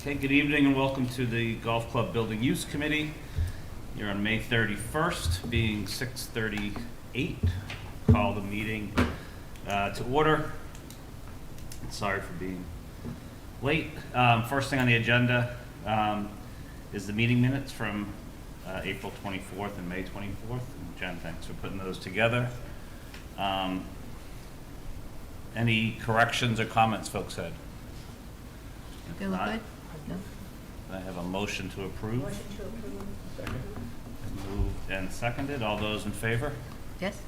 Okay, good evening and welcome to the Golf Club Building Use Committee. Here on May 31st, being 6:38. Call the meeting to order. Sorry for being late. First thing on the agenda is the meeting minutes from April 24th and May 24th. And Jen, thanks for putting those together. Any corrections or comments folks had? They look good? No? I have a motion to approve. Motion to approve. Second. Moved and seconded. All those in favor? Yes?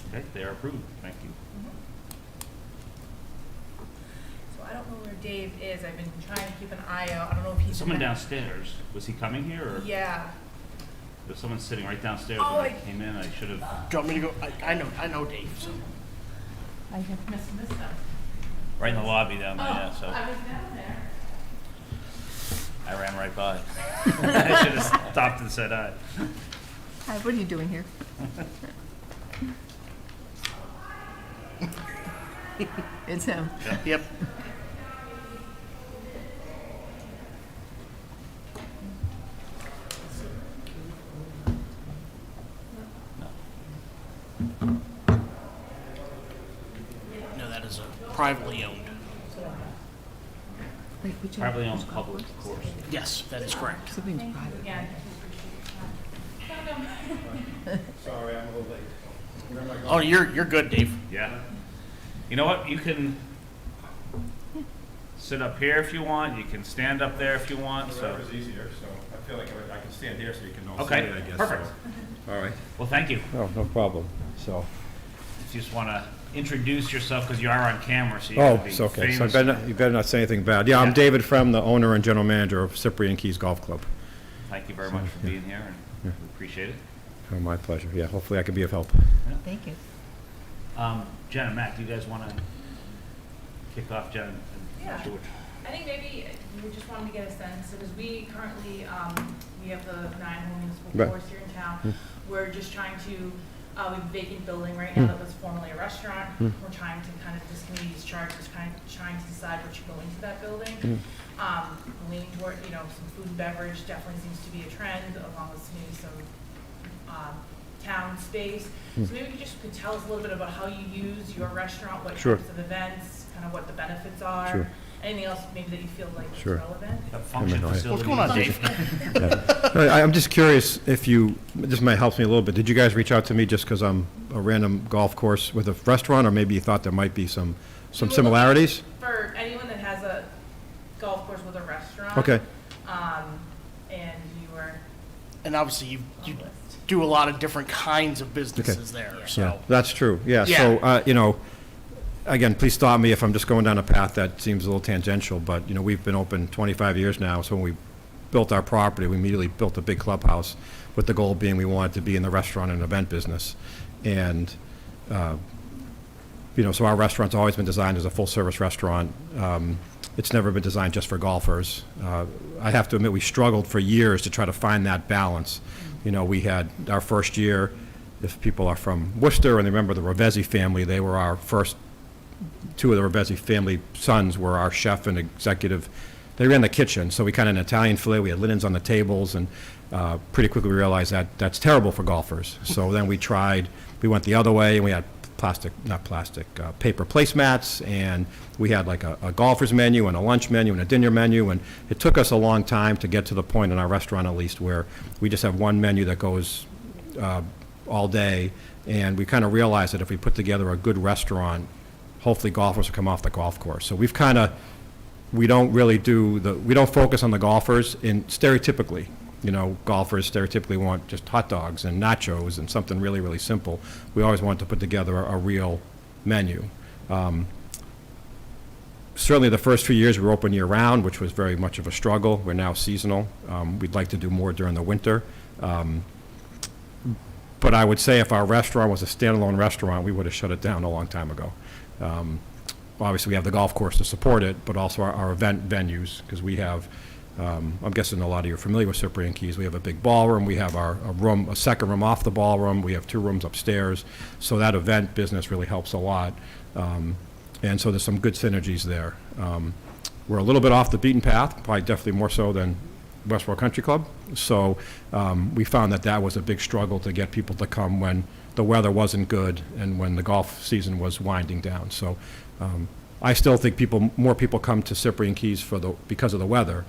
Okay, they are approved. Thank you. So I don't know where Dave is. I've been trying to keep an eye out. I don't know if he's Someone in the- downstairs. Was he coming here, or Yeah. was someone sitting right downstairs Oh, when I came in? I should have. Do you want me to go? I know Dave, so. I have missed them. Right in the lobby down there. Yeah, so I was down there. I ran right by. I should have stopped and said hi. Hi, what are you doing here? It's him. Yep. No, that is a privately owned. Wait, which one? Privately owned public, of course. Yes, that is correct. Something's private. Yeah. Sorry, I'm a little late. Oh, you're good, Dave. Yeah. You know what? You can sit up here if you want. You can stand up there if you want. So. Whatever's easier, so I feel like I can stand here so you can all Okay, see it, I guess. perfect. So. All right. Well, thank you. Oh, no problem. So. If you just want to introduce yourself, because you are on camera, so you Oh, can be it's okay. So famous. you better not say anything bad. Yeah, I'm Yeah. David Frem, the owner and general manager of Cyprian Keys Golf Club. Thank you very much for being here, and we appreciate it. Oh, my pleasure. Yeah, hopefully I can be of help. Thank you. Jen and Matt, do you guys want to kick off, Jen? And Yeah. George? I think maybe we just wanted to get a sense, because we currently, we have the 9 home municipal Right. courts here in town. We're just trying to, we have a vacant building right now that was formerly a restaurant. We're trying to kind of, this committee's charge is trying to decide what should go into that building. Leaning toward, some food and beverage definitely seems to be a trend, along with maybe some town space. So maybe you just could tell us a little bit about how you use your restaurant, what Sure. types of events, kind of what the benefits are. Sure. Anything else maybe that you feel like is Sure. relevant? A function What's facility. going on, Dave? I'm just curious if you, this might help me a little bit. Did you guys reach out to me just because I'm a random golf course with a restaurant, or maybe you thought there might be some We were similarities? looking For anyone that has a golf course with a restaurant. Okay. And you were And obviously, you on the list. do a lot of different kinds of businesses there, Yeah. Yeah, so. that's true. Yeah, Yeah. so, again, please stop me if I'm just going down a path that seems a little tangential, but, we've been open 25 years now, so when we built our property, we immediately built a big clubhouse with the goal being we wanted to be in the restaurant and event business. And, so our restaurant's always been designed as a full-service restaurant. It's never been designed just for golfers. I have to admit, we struggled for years to try to find that balance. We had our first year, if people are from Worcester and they remember the Ravesi family, they were our first, 2 of the Ravesi family sons were our chef and executive. They ran the kitchen, so we kind of an Italian fillet, we had linens on the tables, and pretty quickly we realized that that's terrible for golfers. So then we went the other way, and we had paper placemats, and we had like a golfer's menu and a lunch menu and a dinner menu, and it took us a long time to get to the point in our restaurant, at least, where we just have one menu that goes all day, and we kind of realized that if we put together a good restaurant, hopefully golfers will come off the golf course. So we don't focus on the golfers stereotypically. Golfers stereotypically want just hot dogs and nachos and something really, really simple. We always want to put together a real menu. Certainly the first few years we were open year-round, which was very much of a struggle. We're now seasonal. We'd like to do more during the winter. But I would say if our restaurant was a standalone restaurant, we would have shut it down a long time ago. Obviously, we have the golf course to support it, but also our event venues, because we have, I'm guessing a lot of you are familiar with Cyprian Keys. We have a big ballroom. We have a second room off the ballroom. We have 2 rooms upstairs. So that event business really helps a lot. And so there's some good synergies there. we're a little bit off the beaten path, probably definitely more so than Westborough Country Club. So we found that that was a big struggle to get people to come when the weather wasn't good and when the golf season was winding down. So I still think more people come to Cyprian Keys because of the weather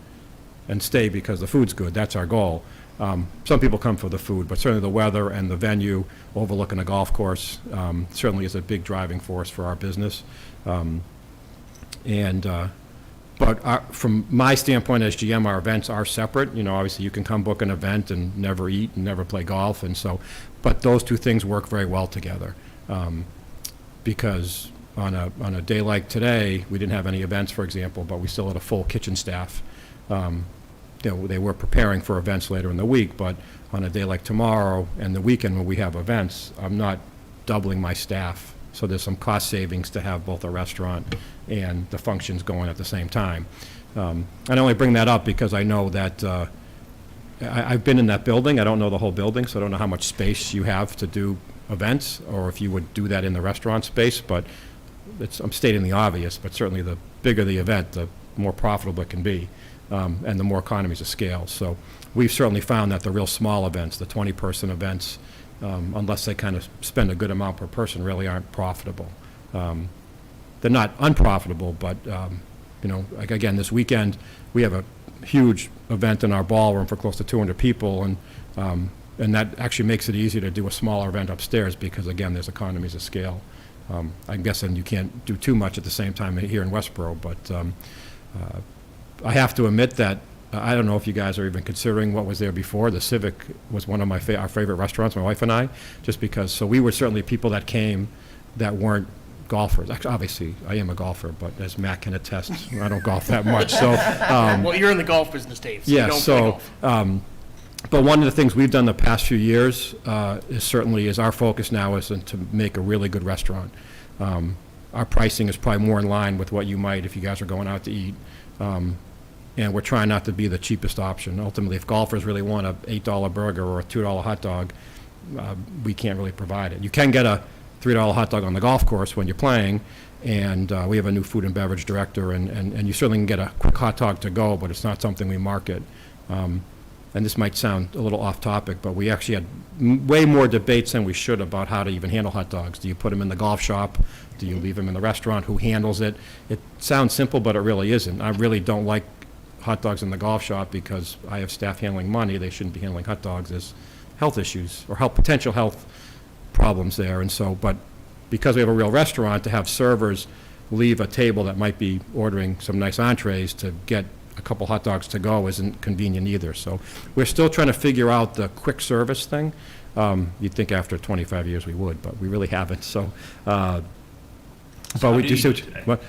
and stay because the food's good. That's our goal. Some people come for the food, but certainly the weather and the venue overlooking a golf course certainly is a big driving force for our business. But from my standpoint as GM, our events are separate. You know, obviously you can come book an event and never eat and never play golf, and so, but those two things work very well together. Because on a day like today, we didn't have any events, for example, but we still had a full kitchen staff. You know, they were preparing for events later in the week, but on a day like tomorrow and the weekend when we have events, I'm not doubling my staff. So there's some cost savings to have both a restaurant and the functions going at the same time. I only bring that up because I know that I've been in that building. I don't know the whole building, so I don't know how much space you have to do events or if you would do that in the restaurant space, but I'm stating the obvious, but certainly the bigger the event, the more profitable it can be. And the more economies of scale. So we've certainly found that the real small events, the 20-person events, unless they kind of spend a good amount per person, really aren't profitable. They're not unprofitable, but, you know, like again, this weekend, we have a huge event in our ballroom for close to 200 people, and that actually makes it easier to do a smaller event upstairs because, again, there's economies of scale. I'm guessing you can't do too much at the same time here in Westborough, but I have to admit that I don't know if you guys are even considering what was there before. The Civic was one of our favorite restaurants, my wife and I, just because. So we were certainly people that came that weren't golfers. Actually, obviously, I am a golfer, but as Matt can attest, I don't golf that much. So, Well, you're in the golf business, Dave, so you don't play golf. But one of the things we've done the past few years is our focus now is to make a really good restaurant. Our pricing is probably more in line with what you might if you guys are going out to eat. And we're trying not to be the cheapest option. Ultimately, if golfers really want an $8 burger or a $2 hot dog, we can't really provide it. You can get a $3 hot dog on the golf course when you're playing, and we have a new food and beverage director, and you certainly can get a quick hot dog to go, but it's not something we market. And this might sound a little off topic, but we actually had way more debates than we should about how to even handle hot dogs. Do you put them in the golf shop? Do you leave them in the restaurant? Who handles it? It sounds simple, but it really isn't. I really don't like hot dogs in the golf shop because I have staff handling money. They shouldn't be handling hot dogs. There's health issues or potential health problems there. And so, but because we have a real restaurant, to have servers leave a table that might be ordering some nice entrees to get a couple hot dogs to go isn't convenient either. So we're still trying to figure out the quick service thing. You'd think after 25 years we would, but we really haven't. So, but we do see what?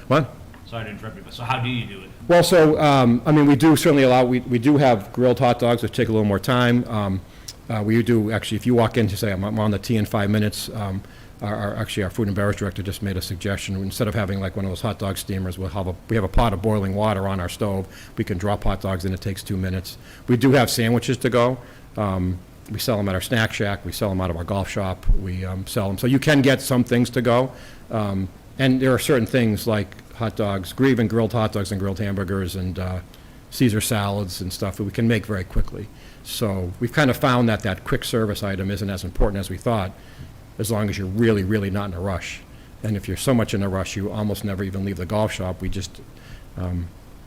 Sorry to interrupt you, but so how do you do it? Well, so, I mean, we do certainly we do have grilled hot dogs, which take a little more time. We do, actually, if you walk in to say, I'm on the tee in 5 minutes, our food and beverage director just made a suggestion. Instead of having like one of those hot dog steamers, we have a pot of boiling water on our stove. We can drop hot dogs in, it takes 2 minutes. We do have sandwiches to go. We sell them at our snack shack. We sell them out of our golf shop. We sell them. So you can get some things to go. And there are certain things like hot dogs, even grilled hot dogs and grilled hamburgers and Caesar salads and stuff that we can make very quickly. So we've kind of found that quick service item isn't as important as we thought, as long as you're really, really not in a rush. And if you're so much in a rush, you almost never even leave the golf shop. We just,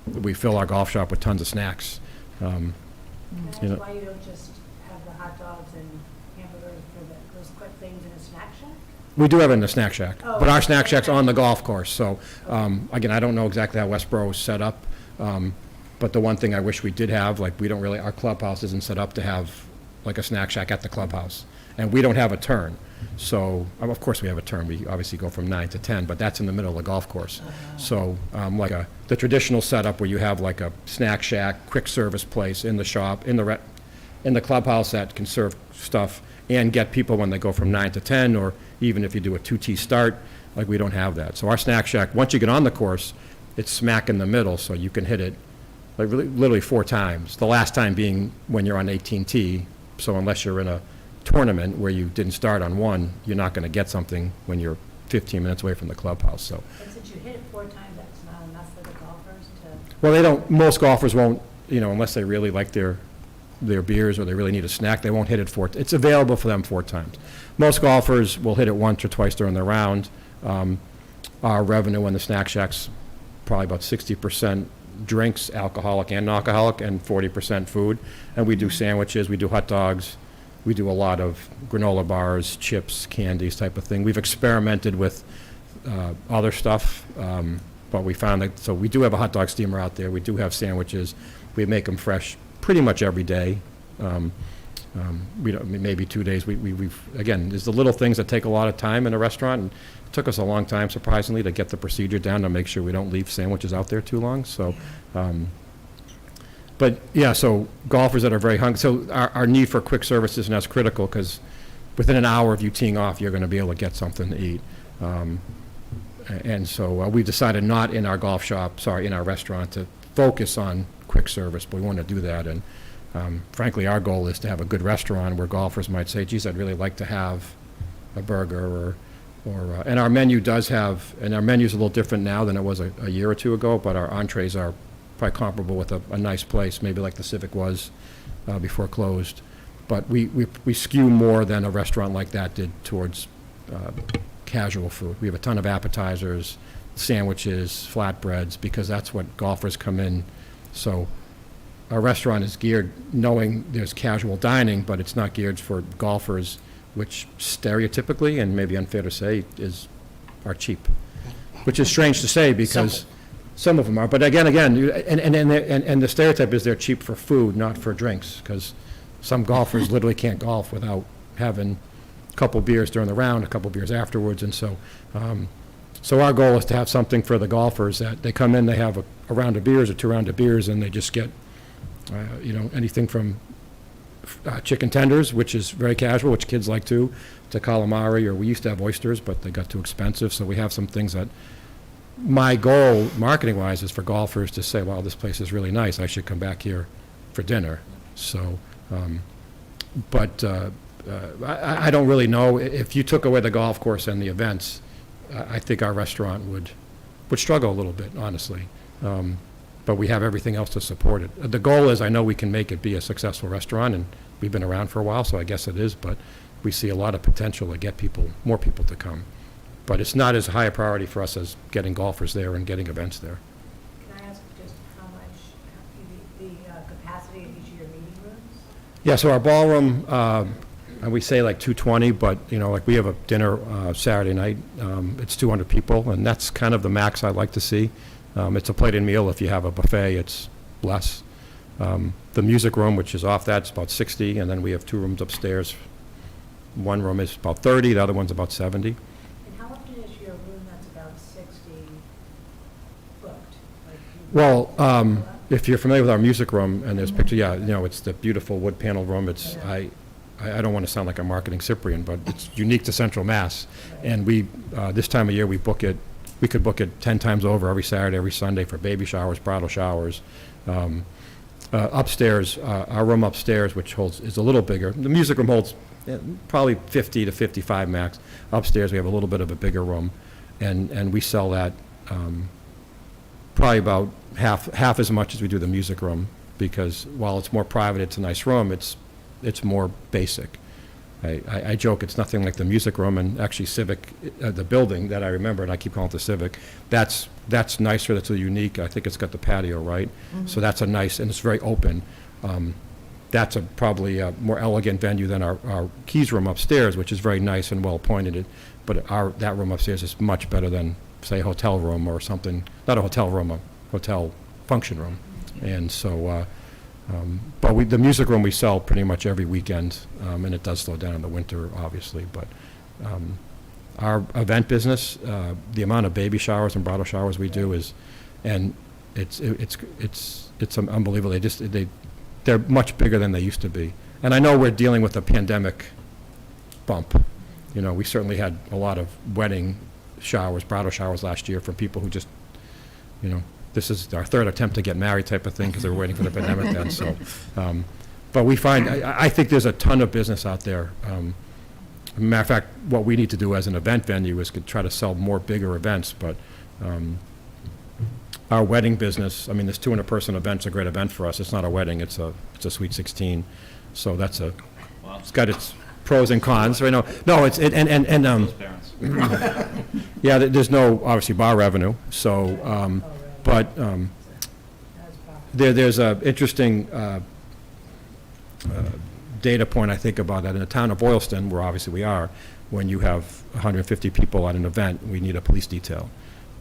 we fill our golf shop with tons of snacks. That's why you don't just have the hot dogs and hamburgers for those quick things in a snack shack? We do have it in the snack shack, Oh, but our okay. snack shack's on the golf course. So, again, I don't know exactly how Westborough is set up, but the one thing I wish we did have, like, our clubhouse isn't set up to have like a snack shack at the clubhouse. And we don't have a turn. So, of course we have a turn. We obviously go from 9 to 10, but that's in the middle of the golf course. So, the traditional setup where you have like a snack shack, quick service place in the shop, in the clubhouse that can serve stuff and get people when they go from 9 to 10, or even if you do a 2T start, like, we don't have that. So our snack shack, once you get on the course, it's smack in the middle, so you can hit it like literally 4 times. The last time being when you're on 18T, so unless you're in a tournament where you didn't start on one, you're not going to get something when you're 15 minutes away from the clubhouse. So But since you hit it 4 times, that's not enough for the golfers to, Well, they don't, most golfers won't, unless they really like their beers or they really need a snack, they won't hit it 4, it's available for them 4 times. Most golfers will hit it once or twice during the round. Our revenue in the snack shack's probably about 60% drinks, alcoholic and non-alcoholic, and 40% food. And we do sandwiches, we do hot dogs, we do a lot of granola bars, chips, candies type of thing. We've experimented with other stuff, but we found that, so we do have a hot dog steamer out there, we do have sandwiches, we make them fresh pretty much every day. We don't, maybe 2 days. We've, again, there's the little things that take a lot of time in a restaurant, and it took us a long time, surprisingly, to get the procedure down to make sure we don't leave sandwiches out there too long, so. But, yeah, so golfers that are very hungry, so our need for quick service isn't as critical, because within an hour of you teeing off, you're going to be able to get something to eat. And so we decided not in our golf shop, in our restaurant, to focus on quick service, but we want to do that. And frankly, our goal is to have a good restaurant where golfers might say, geez, I'd really like to have a burger, and our menu does have, and our menu's a little different now than it was a year or two ago, but our entrees are probably comparable with a nice place, maybe like the Civic was before it closed. But we skew more than a restaurant like that did towards casual food. We have a ton of appetizers, sandwiches, flatbreads, because that's what golfers come in. So our restaurant is geared, knowing there's casual dining, but it's not geared for golfers, which stereotypically, and maybe unfair to say, are cheap. Which is strange to say, because some of them are. But again, and the stereotype is they're cheap for food, not for drinks, because some golfers literally can't golf without having a couple beers during the round, a couple beers afterwards, and so our goal is to have something for the golfers that they come in, they have a round of beers or 2 rounds of beers, and they just get, anything from chicken tenders, which is very casual, which kids like to calamari, or we used to have oysters, but they got too expensive, so we have some things that, my goal, marketing-wise, is for golfers to say, wow, this place is really nice, I should come back here for dinner. So, I don't really know, if you took away the golf course and the events, I think our restaurant would struggle a little bit, honestly. But we have everything else to support it. The goal is, I know we can make it be a successful restaurant, and we've been around for a while, so I guess it is, but we see a lot of potential to get more people to come. But it's not as high a priority for us as getting golfers there and getting events there. can I ask just how much, the capacity of each of your meeting rooms? Yeah, so our ballroom, we say like 220, but, like we have a dinner Saturday night, it's 200 people, and that's kind of the max I'd like to see. It's a plated meal. If you have a buffet, it's less. The music room, which is off that, is about 60, and then we have 2 rooms upstairs. One room is about 30, the other one's about 70. And how often is your room that's about 60 booked? Well, if you're familiar with our music room, and there's picture, it's the beautiful wood panel room. It's, I don't want to sound like a marketing Cyprian, but it's unique to Central Mass. And we, this time of year, we could book it 10 times over every Saturday, every Sunday for baby showers, bridal showers. Upstairs, our room upstairs, which is a little bigger. The music room holds probably 50 to 55 max. Upstairs, we have a little bit of a bigger room, and we sell that probably about half as much as we do the music room, because while it's more private, it's a nice room, it's more basic. I joke it's nothing like the music room, and actually Civic, the building that I remember, and I keep calling it the Civic, that's nicer, that's a unique, I think it's got the patio, right? So that's a nice, and it's very open. That's probably a more elegant venue than our Keys room upstairs, which is very nice and well appointed, but that room upstairs is much better than, say, a hotel room or something, not a hotel room, a hotel function room. And so, but the music room we sell pretty much every weekend, and it does slow down in the winter, obviously. But our event business, the amount of baby showers and bridal showers we do and it's unbelievable. They're much bigger than they used to be. And I know we're dealing with a pandemic bump. We certainly had a lot of wedding showers, bridal showers last year from people who just, this is our 3rd attempt to get married type of thing, because they were waiting for the pandemic then. So, but we find, I think there's a ton of business out there. Matter of fact, what we need to do as an event venue is to try to sell more bigger events, but Our wedding business, I mean, this 200-person event's a great event for us. It's not a wedding, it's a Sweet 16. So that's Wow. it's got its pros and cons, right? No, it's, Those parents. yeah, there's no, obviously, bar revenue, so, but there's a interesting data point, I think, about that. In the town of Boylston, where obviously we are, when you have 150 people at an event, we need a police detail.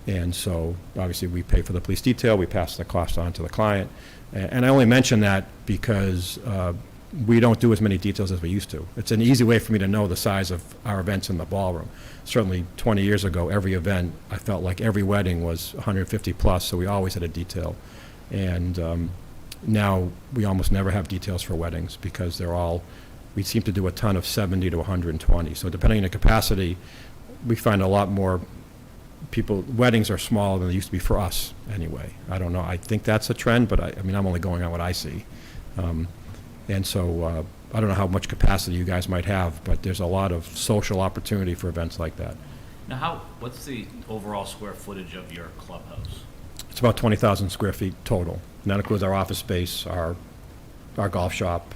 And so, obviously, we pay for the police detail, we pass the cost on to the client. And I only mention that because we don't do as many details as we used to. It's an easy way for me to know the size of our events in the ballroom. Certainly, 20 years ago, every event, I felt like every wedding was 150 plus, so we always had a detail. And now, we almost never have details for weddings because they're all, we seem to do a ton of 70 to 120. So depending on the capacity, we find a lot more people, weddings are smaller than they used to be for us, anyway. I don't know, I think that's a trend, but I mean, I'm only going on what I see. And so, I don't know how much capacity you guys might have, but there's a lot of social opportunity for events like that. Now, what's the overall square footage of your clubhouse? It's about 20,000 square feet total, and that includes our office space, our golf shop.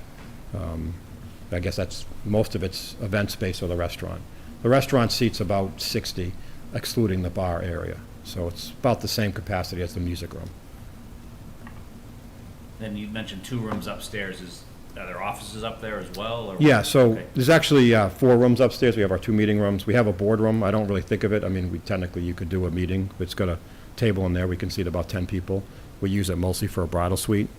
I guess that's, most of it's event space or the restaurant. The restaurant seats about 60, excluding the bar area. So it's about the same capacity as the music room. Then you mentioned 2 rooms upstairs. Are there offices up there as well? Or Yeah, so okay. there's actually 4 rooms upstairs. We have our 2 meeting rooms. We have a boardroom. I don't really think of it. I mean, technically, you could do a meeting. It's got a table in there. We can seat about 10 people. We use it mostly for a bridal suite.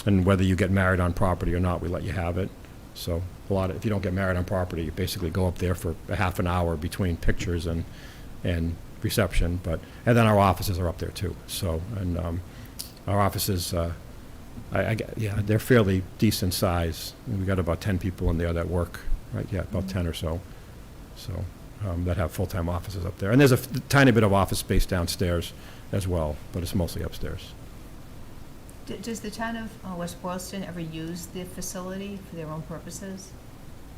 And whether you get married on property or not, we let you have it. So if you don't get married on property, you basically go up there for a half an hour between pictures and reception. And then our offices are up there too. So, and our offices, yeah, they're fairly decent size. We got about 10 people in there that work, right? Yeah, about 10 or so. So, that have full-time offices up there. And there's a tiny bit of office space downstairs as well, but it's mostly upstairs. Does the town of West Boylston ever use the facility for their own purposes?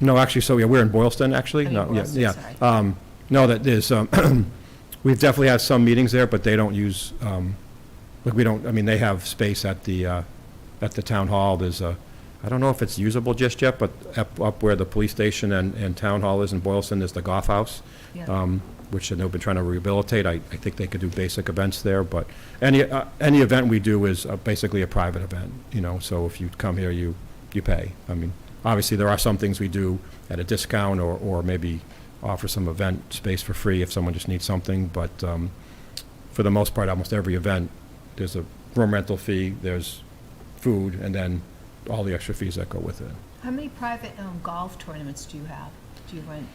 No, actually, so, yeah, we're in Boylston, actually. I mean, No, Boylston, yeah, sorry. yeah. No, that there's, we've definitely had some meetings there, but they don't use, like, we don't, I mean, they have space at the town hall. There's I don't know if it's usable just yet, but up where the police station and town hall is in Boylston, there's the golf house. Yeah. Which they've been trying to rehabilitate. I think they could do basic events there, but any event we do is basically a private event, you know, so if you come here, you pay. I mean, obviously, there are some things we do at a discount or maybe offer some event space for free if someone just needs something, but for the most part, almost every event, there's a room rental fee, there's food, and then all the extra fees that go with it. How many private golf tournaments do you have? Do you rent?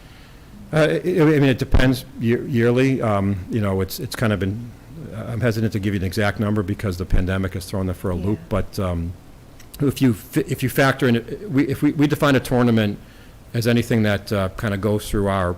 I mean, it depends yearly. You know, it's kind of been, I'm hesitant to give you an exact number because the pandemic has thrown it for a loop, Yeah. but if you factor in, if we define a tournament as anything that kind of goes through on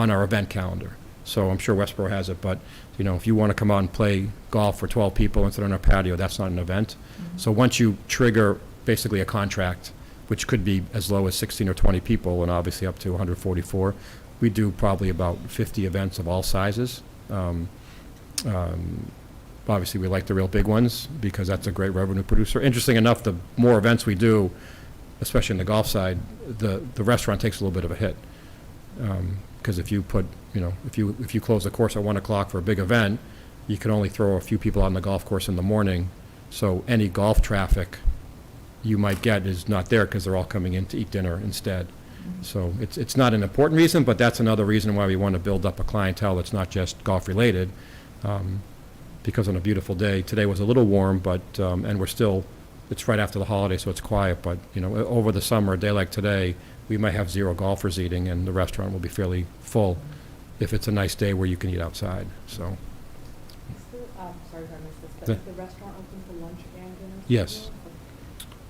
our event calendar. So I'm sure Westborough has it, but, you know, if you want to come out and play golf for 12 people and sit on our patio, that's not an event. Mm-hmm. So once you trigger basically a contract, which could be as low as 16 or 20 people and obviously up to 144, we do probably about 50 events of all sizes. Obviously, we like the real big ones because that's a great revenue producer. Interesting enough, the more events we do, especially in the golf side, the restaurant takes a little bit of a hit. Because if you put, you know, if you close the course at 1 o'clock for a big event, you can only throw a few people on the golf course in the morning. So any golf traffic you might get is not there because they're all coming in to eat dinner instead. So it's not an important reason, but that's another reason why we want to build up a clientele that's not just golf related. Because on a beautiful day, today was a little warm, but and we're still, it's right after the holiday, so it's quiet. But you know, over the summer, a day like today, we might have 0 golfers eating, and the restaurant will be fairly full if it's a nice day where you can eat outside. So. Sorry if I missed this, but Yeah. is the restaurant open for lunch and dinner? Yes.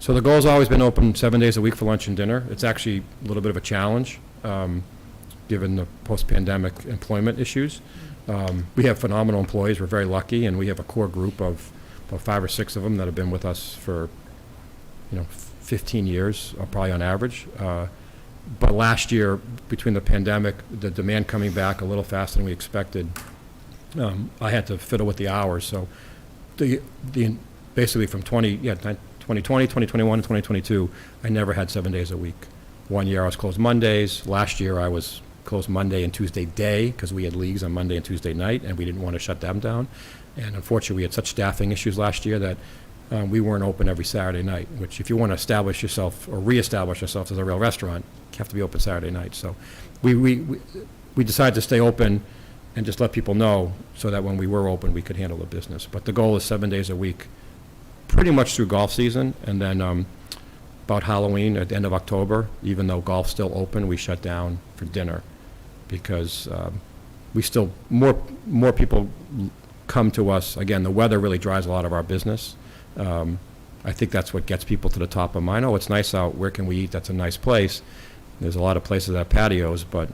So the goal's always been open 7 days a week for lunch and dinner. It's actually a little bit of a challenge, given the post-pandemic employment issues. We have phenomenal employees. We're very lucky, and we have a core group of about 5 or 6 of them that have been with us for, 15 years, probably on average. But last year, between the pandemic, the demand coming back a little faster than we expected, I had to fiddle with the hours, so basically from 2020, 2021, and 2022, I never had 7 days a week. One year I was closed Mondays. Last year I was closed Monday and Tuesday day because we had leagues on Monday and Tuesday night, and we didn't want to shut them down. And unfortunately, we had such staffing issues last year that we weren't open every Saturday night, which if you want to establish yourself or reestablish yourself as a real restaurant, you have to be open Saturday night. So we decided to stay open and just let people know so that when we were open, we could handle the business. But the goal is 7 days a week, pretty much through golf season, and then about Halloween at the end of October, even though golf's still open, we shut down for dinner because we still, more people come to us. Again, the weather really drives a lot of our business. I think that's what gets people to the top of mind. Oh, it's nice out. Where can we eat? That's a nice place. There's a lot of places that have patios, but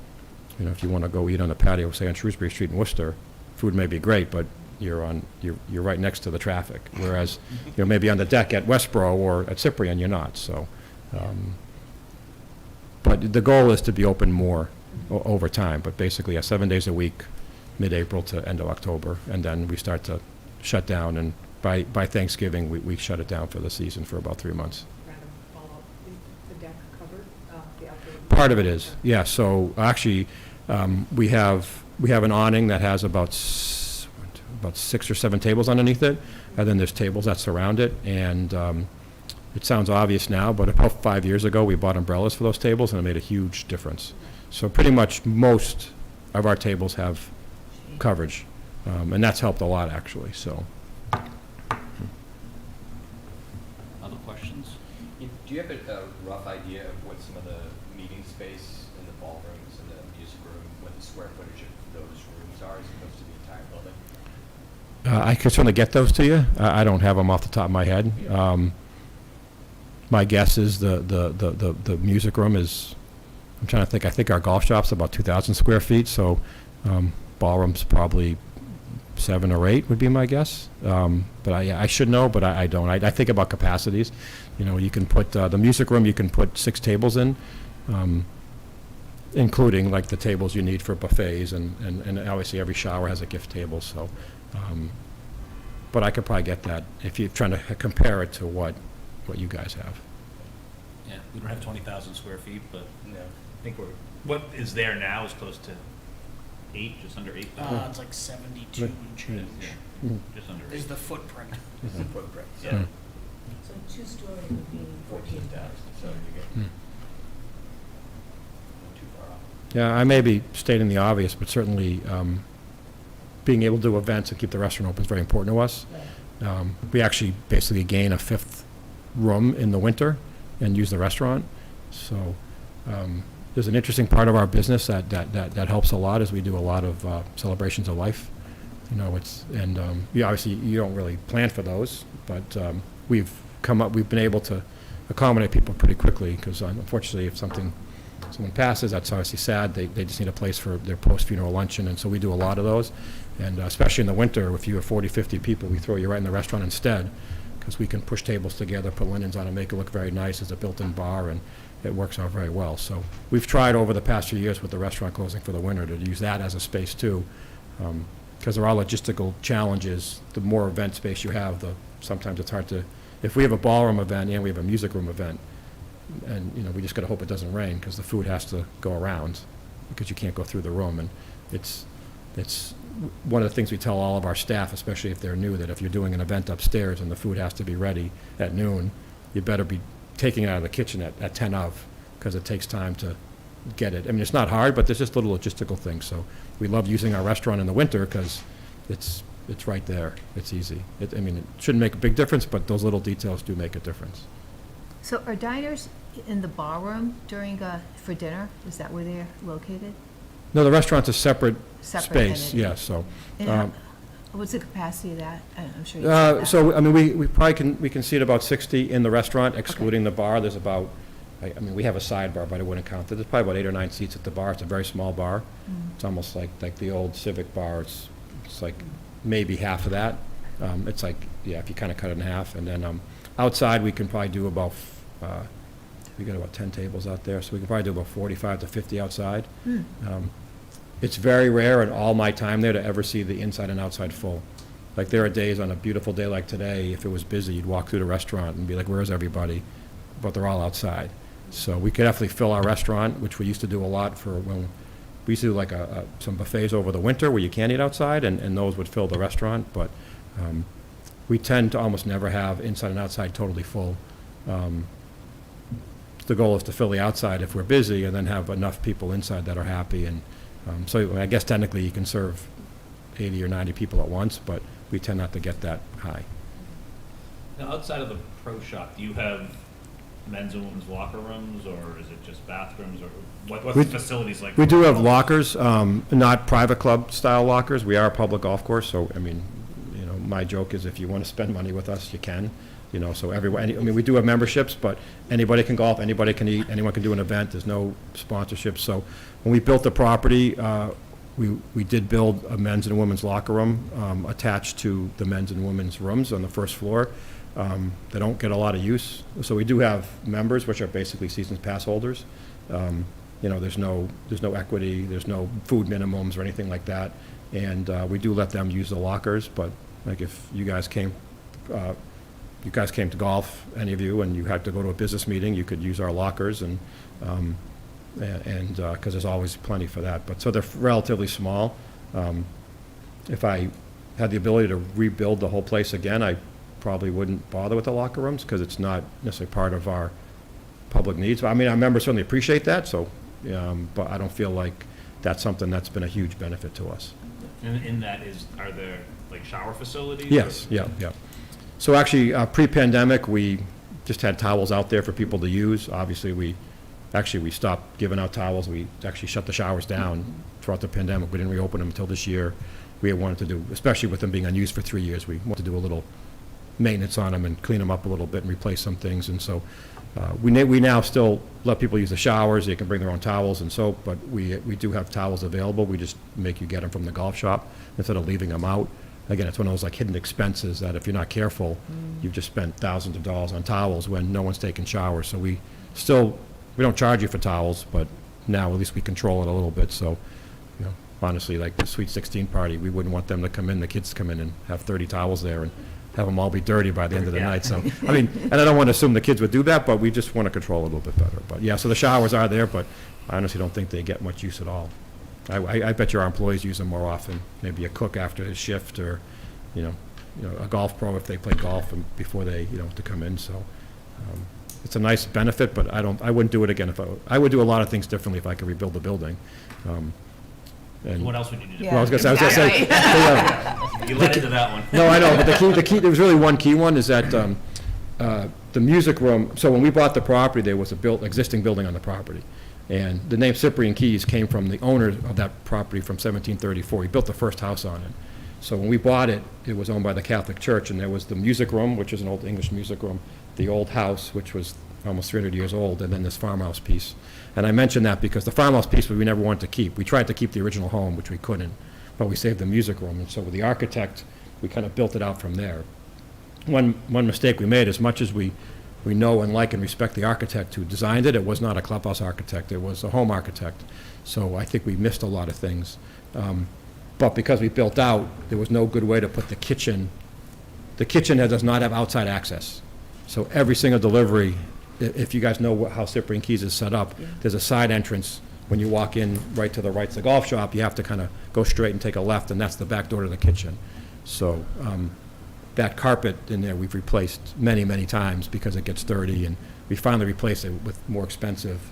if you want to go eat on the patio, say on Shrewsbury Street in Worcester, food may be great, but you're right next to the traffic. Whereas, maybe on the deck at Westborough or at Cyprian, you're not. So, but the goal is to be open more over time. But basically, 7 days a week, mid-April to end of October, and then we start to shut down. And by Thanksgiving, we shut it down for the season for about 3 months. Random follow-up, is the deck covered, the outdoor? Part of it is, yeah. So actually, we have an awning that has about 6 or 7 tables underneath it, and then there's tables that surround it. And it sounds obvious now, but about 5 years ago, we bought umbrellas for those tables, and it made a huge difference. So pretty much most of our tables have coverage, and that's helped a lot, actually. So. Other questions? Do you have a rough idea of what some of the meeting space in the ballrooms and the music room, what the square footage of those rooms are as opposed to the entire building? I could certainly get those to you. I don't have them off the top of my head. My guess is the music room is, I'm trying to think, I think our golf shop's about 2,000 square feet, so ballroom's probably 7 or 8 would be my guess. But I should know, but I don't. I think about capacities. You can put, the music room, you can put 6 tables in, including like the tables you need for buffets, and obviously every shower has a gift table, so. But I could probably get that if you're trying to compare it to what you guys have. Yeah, we don't have 20,000 square feet, but No. I think what is there now is close to 8, just under 8. It's like 72 and change Just under 8. is the footprint. It's a footprint, so Yeah. So 2-story would be 14,000, so you get Hmm. not too far off. Yeah, I may be stating the obvious, but certainly being able to do events and keep the restaurant open is very important to us. We actually basically gain a 5th room in the winter and use the restaurant. So there's an interesting part of our business that helps a lot, is we do a lot of celebrations of life. Obviously you don't really plan for those, but we've been able to accommodate people pretty quickly, because unfortunately if someone passes, that's obviously sad. They just need a place for their post-funeral luncheon, and so we do a lot of those. And especially in the winter, if you have 40, 50 people, we throw you right in the restaurant instead, because we can push tables together, put linens on, and make it look very nice as a built-in bar, and it works out very well. So we've tried over the past few years with the restaurant closing for the winter to use that as a space too, because there are logistical challenges. The more event space you have, sometimes it's hard to, if we have a ballroom event and we have a music room event, and we just got to hope it doesn't rain, because the food has to go around, because you can't go through the room. And it's one of the things we tell all of our staff, especially if they're new, that if you're doing an event upstairs and the food has to be ready at noon, you better be taking it out of the kitchen at 10 of, because it takes time to get it. I mean, it's not hard, but there's just little logistical things. So we love using our restaurant in the winter because it's right there. It's easy. It shouldn't make a big difference, but those little details do make a difference. So are diners in the ballroom for dinner? Is that where they're located? No, the restaurant's a separate Separate space, entity. yeah, so. And what's the capacity of that? I'm sure you said that. So, we probably can seat about 60 in the restaurant, excluding the bar. There's about, we have a sidebar, but I wouldn't count it. There's probably about 8 or 9 seats at the bar. It's a very small bar. It's almost like the old Civic bar. It's like maybe half of that. It's like, yeah, if you kind of cut it in half. And then outside, we can probably do about, we got about 10 tables out there, so we can probably do about 45 to 50 outside. it's very rare in all my time there to ever see the inside and outside full. Like, there are days on a beautiful day like today, if it was busy, you'd walk through the restaurant and be like, where's everybody? But they're all outside. So we could definitely fill our restaurant, which we used to do a lot for when, we used to do like some buffets over the winter where you can't eat outside, and those would fill the restaurant, but we tend to almost never have inside and outside totally full. The goal is to fill the outside if we're busy, and then have enough people inside that are happy, and so I guess technically you can serve 80 or 90 people at once, but we tend not to get that high. Now, outside of the pro shop, do you have men's and women's locker rooms, or is it just bathrooms, or what's the facilities like? We do have lockers, not private club style lockers. We are a public golf course, so, I mean, you know, my joke is if you want to spend money with us, you can. You know, so I mean, we do have memberships, but anybody can golf, anybody can eat, anyone can do an event. There's no sponsorship. So when we built the property, we did build a men's and women's locker room attached to the men's and women's rooms on the first floor. They don't get a lot of use. So we do have members, which are basically season pass holders. You know, there's no equity, there's no food minimums or anything like that. And we do let them use the lockers, but like if you guys came to golf, any of you, and you had to go to a business meeting, you could use our lockers, and because there's always plenty for that. But so they're relatively small. If I had the ability to rebuild the whole place again, I probably wouldn't bother with the locker rooms because it's not necessarily part of our public needs. I mean, our members certainly appreciate that, so, but I don't feel like that's something that's been a huge benefit to us. And in that are there like shower facilities? Yes, yeah. So actually, pre-pandemic, we just had towels out there for people to use. Obviously, we stopped giving out towels. We actually shut the showers down throughout the pandemic. We didn't reopen them until this year. We wanted to do, especially with them being unused for 3 years, we wanted to do a little maintenance on them and clean them up a little bit and replace some things. And so we now still let people use the showers. They can bring their own towels and soap, but we do have towels available. We just make you get them from the golf shop instead of leaving them out. Again, it's one of those like hidden expenses that if you're not careful, you've just spent thousands of dollars on towels when no one's taking showers. So we don't charge you for towels, but now at least we control it a little bit. So, you know, honestly, like the Sweet 16 party, we wouldn't want them to come in, the kids come in and have 30 towels there and have them all be dirty by the end of the night. So, I mean, and I don't want to assume the kids would do that, but we just want to control it a little bit better. But yeah, so the showers are there, but I honestly don't think they get much use at all. I bet your employees use them more often. Maybe a cook after his shift, or, you know, a golf pro if they play golf and before they, to come in. So it's a nice benefit, but I wouldn't do it again I would do a lot of things differently if I could rebuild the building. And what else would you do? Yeah. well, I was going to say, You led into that one. no, I know, but the key, there was really one key one, is that the music room, so when we bought the property, there was existing building on the property. And the name Cyprian Keys came from the owner of that property from 1734. He built the first house on it. So when we bought it, it was owned by the Catholic Church, and there was the music room, which is an old English music room, the old house, which was almost 300 years old, and then this farmhouse piece. And I mentioned that because the farmhouse piece we never wanted to keep. We tried to keep the original home, which we couldn't, but we saved the music room. And so with the architect, we kind of built it out from there. One mistake we made, as much as we know and like and respect the architect who designed it, it was not a clubhouse architect, it was a home architect. So I think we missed a lot of things. But because we built out, there was no good way to put the kitchen. The kitchen does not have outside access. So every single delivery, if you guys know how Cyprian Keys is set up, there's a side entrance. When you walk in right to the right's the golf shop, you have to kind of go straight and take a left, and that's the back door to the kitchen. So that carpet in there we've replaced many, many times because it gets dirty, and we finally replaced it with more expensive,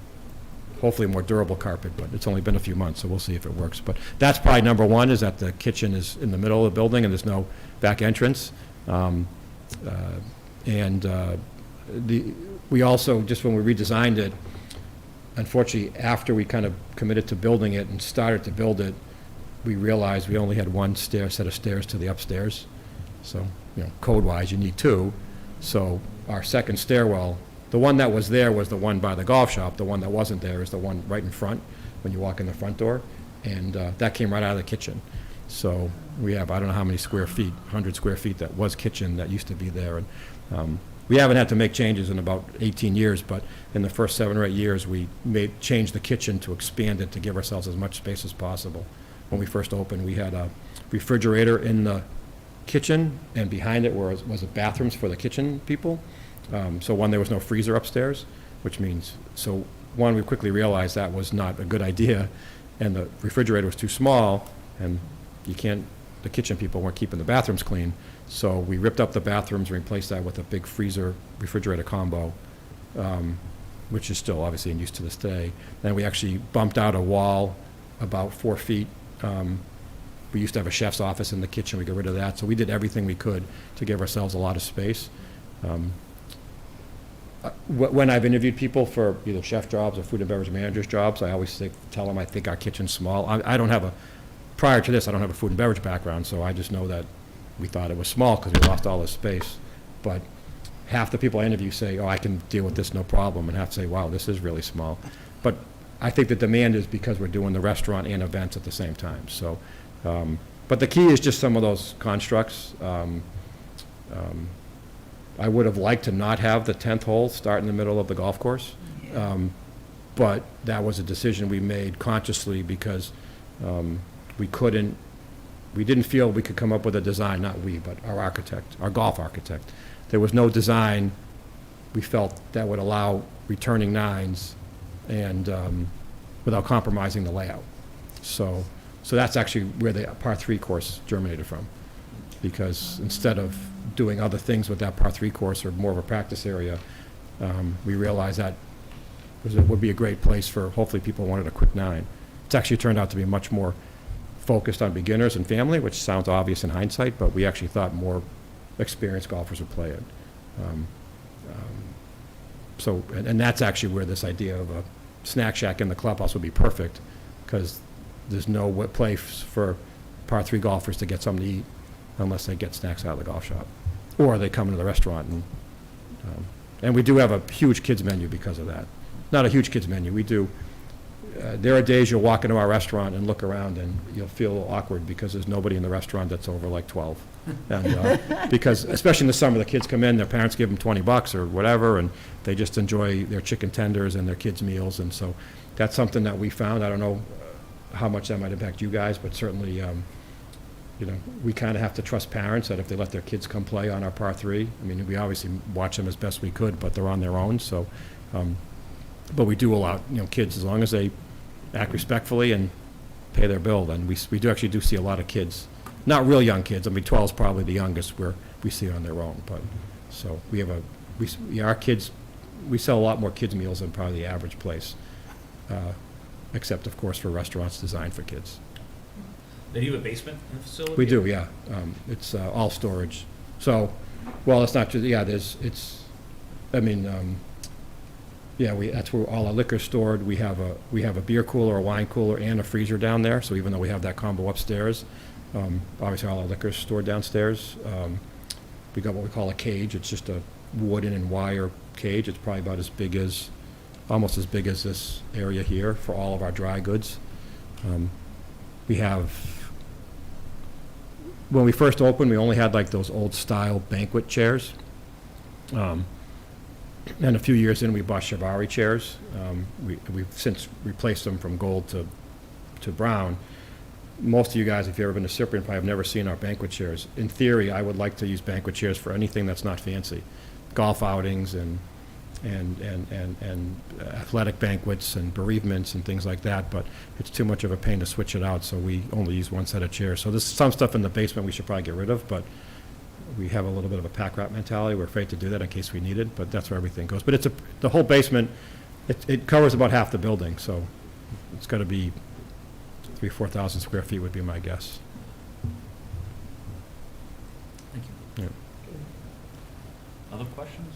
hopefully more durable carpet, but it's only been a few months, so we'll see if it works. But that's probably number one, is that the kitchen is in the middle of the building and there's no back entrance. We also, just when we redesigned it, unfortunately, after we kind of committed to building it and started to build it, we realized we only had one set of stairs to the upstairs. So, code-wise, you need two. So our second stairwell, the one that was there was the one by the golf shop. The one that wasn't there is the one right in front when you walk in the front door. And that came right out of the kitchen. So we have, I don't know how many square feet, 100 square feet that was kitchen that used to be there. And we haven't had to make changes in about 18 years, but in the first 7 or 8 years, we changed the kitchen to expand it to give ourselves as much space as possible. When we first opened, we had a refrigerator in the kitchen, and behind it was the bathrooms for the kitchen people. So one, there was no freezer upstairs, which means, so one, we quickly realized that was not a good idea, and the refrigerator was too small, and the kitchen people weren't keeping the bathrooms clean. So we ripped up the bathrooms and replaced that with a big freezer refrigerator combo, which is still obviously in use to this day. Then we actually bumped out a wall about 4 feet. We used to have a chef's office in the kitchen. We got rid of that. So we did everything we could to give ourselves a lot of space. When I've interviewed people for either chef jobs or food and beverage managers jobs, I always tell them I think our kitchen's small. I don't have prior to this, I don't have a food and beverage background, so I just know that we thought it was small because we lost all this space. But half the people I interview say, oh, I can deal with this no problem, and half say, wow, this is really small. But I think the demand is because we're doing the restaurant and events at the same time. So, but the key is just some of those constructs. I would have liked to not have the 10th hole start in the middle of the golf course. But that was a decision we made consciously because we didn't feel we could come up with a design, not we, but our architect, our golf architect. There was no design we felt that would allow returning nines and without compromising the layout. So that's actually where the par 3 course germinated from, because instead of doing other things with that par 3 course or more of a practice area, we realized that would be a great place for hopefully people who wanted a quick 9. It's actually turned out to be much more focused on beginners and family, which sounds obvious in hindsight, but we actually thought more experienced golfers would play it. And that's actually where this idea of a snack shack in the clubhouse would be perfect, because there's no place for par 3 golfers to get something to eat unless they get snacks out of the golf shop, or they come into the restaurant. And we do have a huge kids menu because of that. Not a huge kids menu. We do. There are days you'll walk into our restaurant and look around and you'll feel awkward because there's nobody in the restaurant that's over like 12. And because, especially in the summer, the kids come in, their parents give them $20 or whatever, and they just enjoy their chicken tenders and their kids' meals. And so that's something that we found. I don't know how much that might impact you guys, but certainly, we kind of have to trust parents that if they let their kids come play on our par 3, I mean, we obviously watch them as best we could, but they're on their own. So, but we do allow, kids, as long as they act respectfully and pay their bill, then we do actually see a lot of kids, not real young kids. I mean, 12 is probably the youngest where we see on their own. But so we have our kids, we sell a lot more kids meals than probably the average place, except of course for restaurants designed for kids. Do you have a basement in the facility? We do, yeah. It's all storage. So, well, it's not just, that's where all our liquor's stored. We have a beer cooler, a wine cooler, and a freezer down there. So even though we have that combo upstairs, obviously all our liquor's stored downstairs. We got what we call a cage. It's just a wooden and wire cage. It's probably about almost as big as this area here for all of our dry goods. When we first opened, we only had like those old style banquet chairs. And a few years in, we bought Shibari chairs. We've since replaced them from gold to brown. Most of you guys, if you've ever been to Cyprian, probably have never seen our banquet chairs. In theory, I would like to use banquet chairs for anything that's not fancy. Golf outings and athletic banquets and bereavements and things like that, but it's too much of a pain to switch it out, so we only use one set of chairs. So there's some stuff in the basement we should probably get rid of, but we have a little bit of a pack rat mentality. We're afraid to do that in case we need it, but that's where everything goes. But the whole basement, it covers about half the building, so it's got to be 3,000-4,000 square feet would be my guess. Thank you. Yeah. Other questions?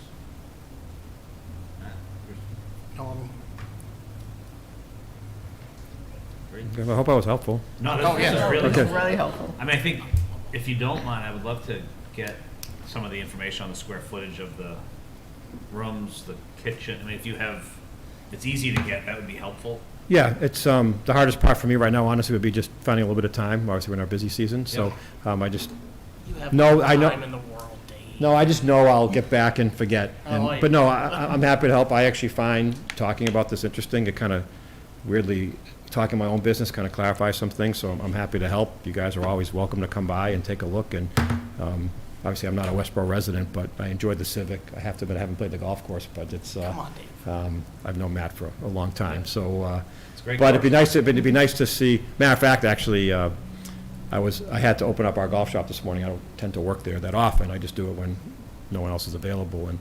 Okay, I hope I was helpful. No, this is really Okay. helpful. Really helpful. I mean, I think if you don't mind, I would love to get some of the information on the square footage of the rooms, the kitchen. I mean, it's easy to get, that would be helpful. Yeah, it's the hardest part for me right now, honestly, would be just finding a little bit of time. Obviously, we're in our busy season, so I just You have No, no I know- time in the world, Dave. No, I just know I'll get back and forget. Oh, yeah. But no, I'm happy to help. I actually find talking about this interesting. It kind of weirdly, talking my own business kind of clarifies some things, so I'm happy to help. You guys are always welcome to come by and take a look. And obviously, I'm not a Westborough resident, but I enjoyed the Civic. I have to admit, I haven't played the golf course, but it's, Come on, Dave. I've known Matt for a long time, so. It's a great But it'd course. be nice to see, matter of fact, actually, I had to open up our golf shop this morning. I don't tend to work there that often. I just do it when no one else is available. And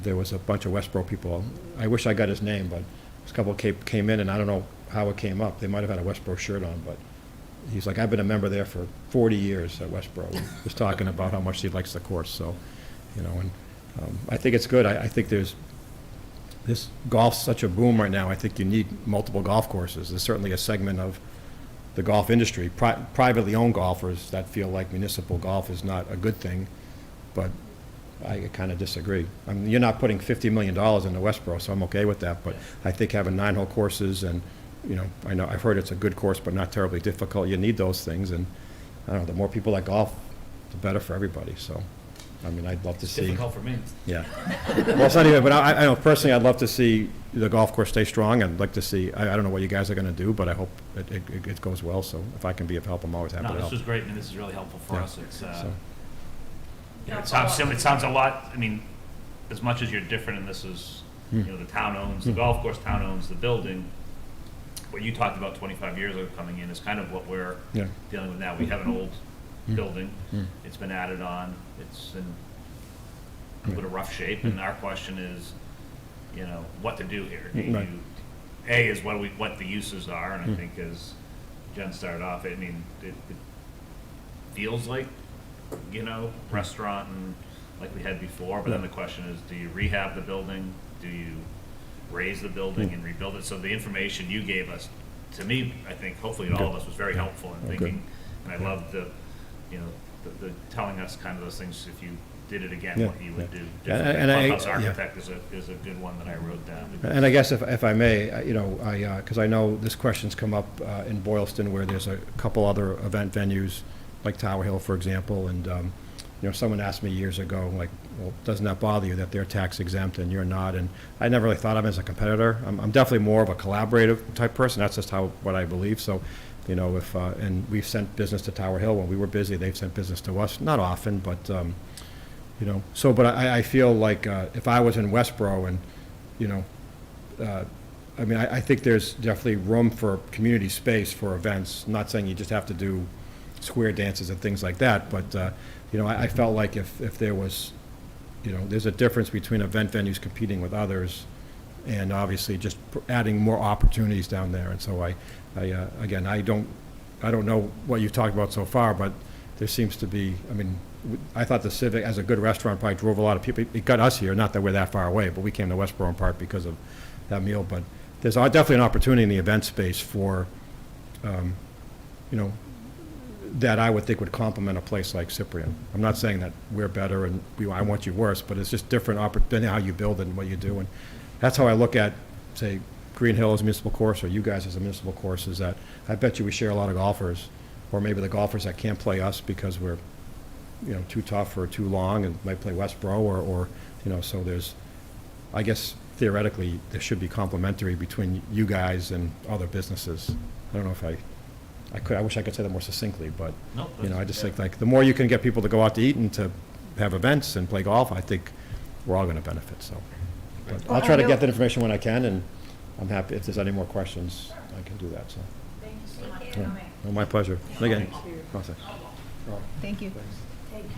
there was a bunch of Westborough people. I wish I got his name, but this couple came in, and I don't know how it came up. They might have had a Westborough shirt on, but he's like, I've been a member there for 40 years at Westborough. He was talking about how much he likes the course, so, and I think it's good. I think this golf's such a boom right now. I think you need multiple golf courses. There's certainly a segment of the golf industry, privately owned golfers that feel like municipal golf is not a good thing, but I kind of disagree. I mean, you're not putting $50 million into Westborough, so I'm okay with that, but I think having 9-hole courses and, I've heard it's a good course, but not terribly difficult. You need those things, and I don't know, the more people that golf, the better for everybody, so, I mean, I'd love to It's see. difficult for me. Yeah. Well, it's not even, but I know personally, I'd love to see the golf course stay strong. I'd like to see, I don't know what you guys are gonna do, but I hope it goes well, so if I can be of help, I'm always happy to No, this help. was great, and this is really helpful for Yeah. us. It's, So, it sounds similar, it sounds a lot, I mean, as much as you're different, and this is, Hmm. the town owns the golf course, town owns the building. What you talked about 25 years ago coming in is kind of what we're Yeah. dealing with now. We have an old Hmm. building, Hmm. it's been added on, it's in a little bit of rough shape, and our question is, what to do here. Do Right. you, A, is what the uses are, and I think as Jen started off, I mean, it feels like, restaurant and like we had before, but then the question is, do you rehab the building? Do you raise the building and rebuild it? So the information you gave us, to me, I think, hopefully to all of us, was very helpful in good. thinking, and I love the telling us kind of those things, if you did it again, Yeah, what you would yeah. do. And I- Clubhouse yeah. architect is a good one that I wrote down. And I guess if I may, because I know this question's come up in Boylston, where there's a couple other event venues, like Tower Hill, for example, and, someone asked me years ago, like, well, doesn't that bother you that they're tax exempt and you're not? And I never really thought of them as a competitor. I'm definitely more of a collaborative type person. That's just what I believe. So, and we've sent business to Tower Hill when we were busy. They've sent business to us, not often, but, but I feel like if I was in Westborough and, I think there's definitely room for community space for events. I'm not saying you just have to do square dances and things like that, but, I felt like if there was, there's a difference between event venues competing with others and obviously just adding more opportunities down there. And so again, I don't know what you've talked about so far, but there seems to be, I thought the Civic, as a good restaurant, probably drove a lot of people. It got us here, not that we're that far away, but we came to Westborough in part because of that meal. But there's definitely an opportunity in the event space for, that I would think would complement a place like Cyprian. I'm not saying that we're better and I want you worse, but it's just different depending how you build it and what you do. And that's how I look at, say, Green Hill as a municipal course, or you guys as a municipal course, is that I bet you we share a lot of golfers, or maybe the golfers that can't play us because we're, too tough or too long and might play Westborough, or so there's, I guess theoretically, there should be complementary between you guys and other businesses. I don't know if I wish I could say that more succinctly, but, Nope, I just think like the more you can get people to go out to eat and to have events and play golf, I think we're all gonna benefit, so. But I'll try to get that information when I can, and I'm happy, if there's any more questions, I can do that, so. Thank you so much for Yeah. coming. Oh, my pleasure. Again. Oh, thanks. Thank you. Thank you.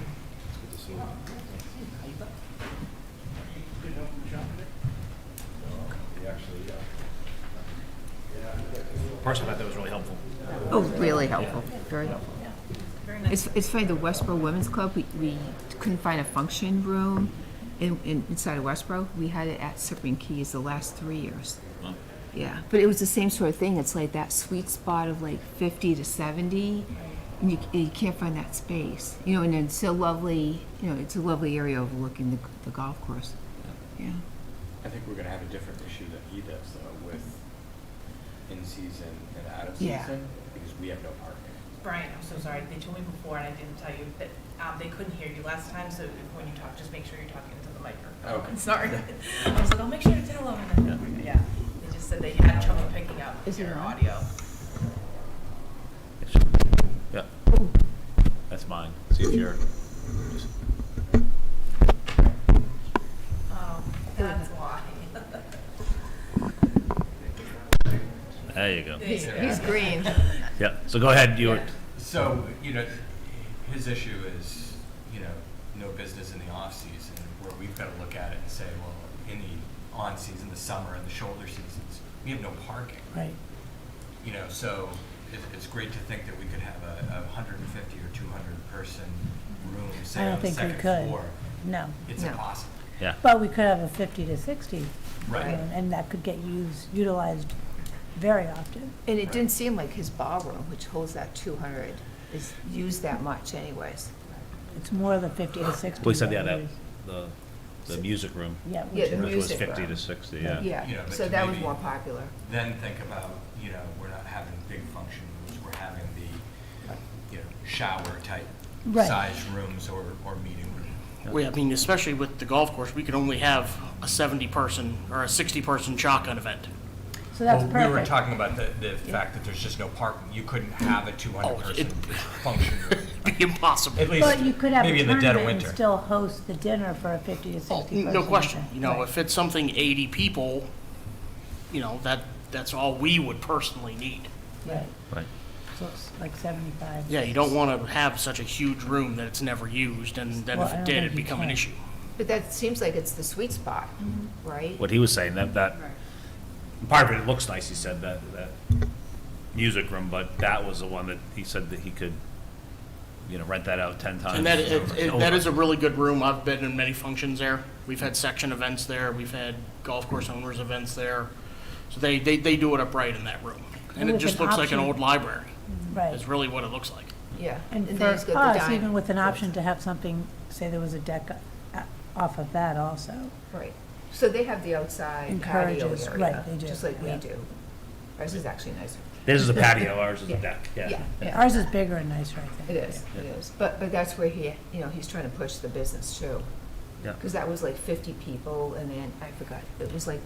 Personally, I thought that was really helpful. Oh, really helpful, very helpful. Very nice. It's funny, the Westborough Women's Club, we couldn't find a function room inside of Westborough. We had it at Cyprian Keys the last 3 years. Wow. Yeah, but it was the same sort of thing. It's like that sweet spot of like 50 to 70, and you can't find that space. And it's a lovely, it's a lovely area overlooking the golf course. Yeah. I think we're gonna have a different issue than he does, though, with in-season and out-of-season, Yeah. because we have no parking. Brian, I'm so sorry, they told me before and I didn't tell you that, they couldn't hear you last time, so when you talk, just make sure you're talking into the microphone. Okay. Sorry. I was like, I'll make sure to tell them. Yeah, they just said they had trouble picking up Is it your on? audio. Yeah. That's mine. See if you're, Oh, that's why. there you go. He's green. Yeah, so go ahead, you were, So, his issue is, no business in the off-season, where we've got to look at it and say, well, in the on-season, the summer and the shoulder seasons, we have no parking. Right. So it's great to think that we could have a 150 or 200 person room, say, I don't on the think we second could. floor. No. It's No. impossible. yeah. But we could have a 50 to 60. Right. And that could get utilized very often. And it didn't seem like his ballroom, which holds that 200, is used that much anyways. It's more than 50 to 60. We said, yeah, that that, is. the music room, Yeah, Yeah, which the is- which was music 50 to room. 60, yeah. Yeah, But so to that was maybe more popular. Then think about, we're not having big function rooms, we're having the, shower type Right. size rooms or meeting room. I mean, especially with the golf course, we could only have a 70-person or a 60-person shotgun event. So that's Well, perfect. we were talking about the fact that there's just no parking. You couldn't have a 200-person function room. It'd be impossible. At least, But you could have a maybe in the dead of tournament and winter. still host the dinner for a 50 to 60 Oh, person. no question. Right. If it's something 80 people, that's all we would personally need. Right. Right. So it's like 75. Yeah, you don't want to have such a huge room that it's never used, and then Well, if I it don't did, think it'd you become an can. issue. But that seems like it's the sweet spot, right? What he was saying, that part of it looks nice, he said, that music room, but that was the one that he said that he could, rent that out 10 times. And that over. that is a really good room. I've been in many functions there. We've had section events there. We've had golf course owners events there. So they do it upright in that room. And it with just an looks like an option- old library. Right. Is really what it looks like. Yeah. And then for he's got the us, dine- even with an option to have something, say there was a deck off of that also. Right. So they have the outside patio Encourages, area. right, they do, Just like we yeah. do. Ours is actually nicer. This is a patio, ours is a Yeah. deck, Yeah, yeah. Ours is bigger and nicer, I think. It is, it is. But that's where he's trying to push the business too. Yeah. Because that was like 50 people and then, I forgot, it was like,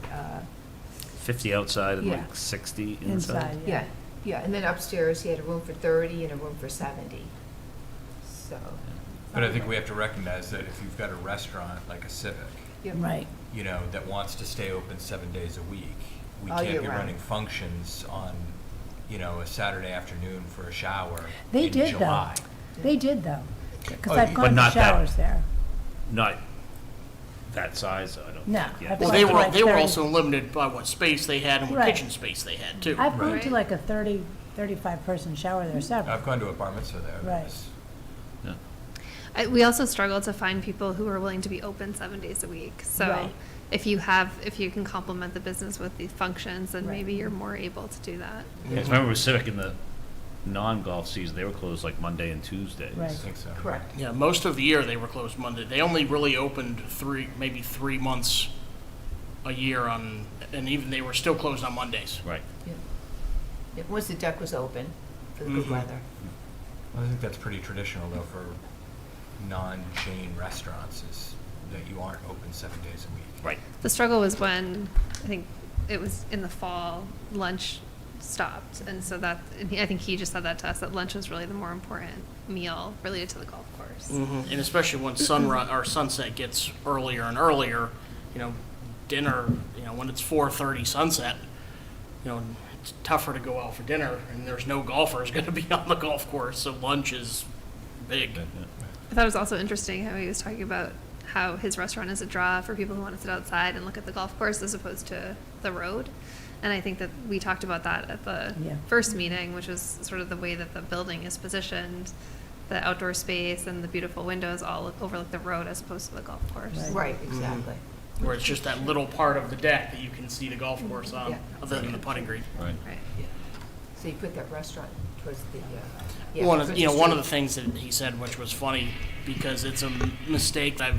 50 outside and Yeah. like 60 inside. Inside, yeah, yeah. And then upstairs, he had a room for 30 and a room for 70. So, But I think we have to recognize that if you've got a restaurant like a Civic, yep. Right. that wants to stay open 7 days a week, we All year can't be round. running functions on, a Saturday afternoon for a shower They in did July. though. They did though. Because Oh, I've you- gone But to not that- showers there. Not that size, I don't No, think, yeah. I've Well, gone they to were like they were 30 also limited by what space they had and what Right. kitchen space they had too. I've gone to Right. like a 30, 35 person shower there several. I've gone to a bar mitzvah there. Right. It's- We also struggle to find people who are willing to be open 7 days a week. So Right. if you can complement the business with these functions, then Right. maybe you're more able to do that. Yeah, 'cause remember with Civic in the non-golf season, they were closed like Monday and Tuesdays. Right. I think so. Correct. Yeah, most of the year they were closed Monday. They only really opened maybe 3 months a year and even they were still closed on Mondays. Right. Yeah, once the deck was open for the good Mhm. weather. I think that's pretty traditional though for non-chain restaurants is that you aren't open 7 days a week. Right. The struggle was when, I think it was in the fall, lunch stopped. And so I think he just said that to us, that lunch was really the more important meal related to the golf course. And especially when sunrise or sunset gets earlier and earlier, dinner, when it's 4:30 sunset, it's tougher to go out for dinner and there's no golfers going to be on the golf course, so lunch is big. I thought it was also interesting how he was talking about how his restaurant is a draw for people who want to sit outside and look at the golf course as opposed to the road. And I think that we talked about that at the Yeah. first meeting, which was sort of the way that the building is positioned, the outdoor space and the beautiful windows all overlook the road as opposed to the golf course. Right. Right, exactly. Where it's just that little part of the deck that you can see the golf course on, Yeah. other than the putting green. Right. Right. Yeah. So you put that restaurant towards the, yeah. One of towards one of street. the things that he said, which was funny, because it's a mistake that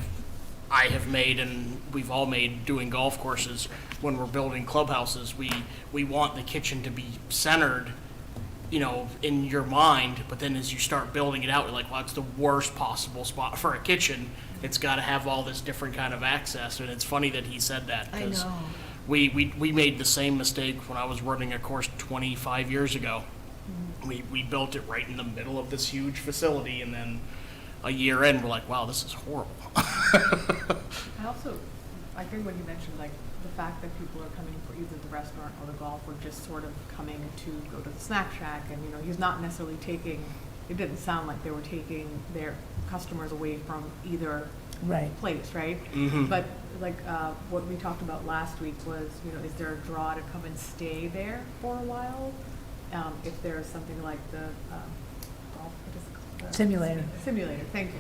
I have made and we've all made doing golf courses when we're building clubhouses. We want the kitchen to be centered you know, in your mind, but then as you start building it out, you're like, well, it's the worst possible spot for a kitchen. It's got to have all this different kind of access, and it's funny that he said that. I 'cause know. we made the same mistake when I was running a course 25 years ago. We built it right in the middle of this huge facility, and then a year in, we're like, wow, this is horrible. I agree when you mentioned, like, the fact that people are coming for either the restaurant or the golf, or just sort of coming to go to the snack shack, and, you know, he's not necessarily taking, it didn't sound like they were taking their customers away from either Right. place, right? Mhm. But, like, what we talked about last week was, you know, is there a draw to come and stay there for a while? If there's something like the, golf, what is it called? Simulator. Simulator, thank you.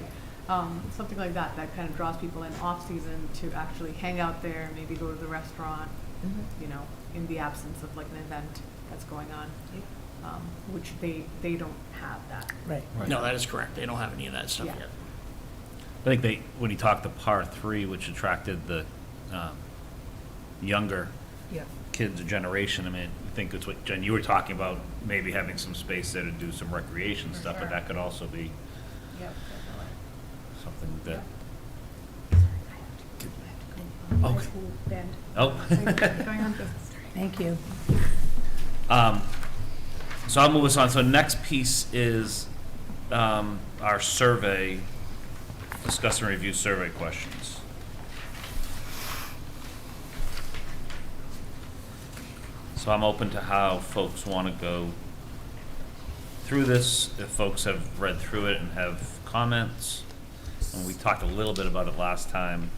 Something like that, that kind of draws people in off-season to actually hang out there, maybe go to the restaurant, you know, in the absence of like an event that's going on, which they don't have that. Right. No, that is correct. They don't have any of that stuff Yeah. yet. I think when he talked to par 3, which attracted the younger Yeah. kids generation, I mean, I think it's what, Jen, you were talking about, maybe having some space there to do some recreation For stuff, but sure. that could also be Yep, something that, High Okay. school band. oh. Going on business. Thank you. So I'll move us on. So next piece is our survey, discuss and review survey questions. So I'm open to how folks want to go through this, if folks have read through it and have comments. And we talked a little bit about it last time.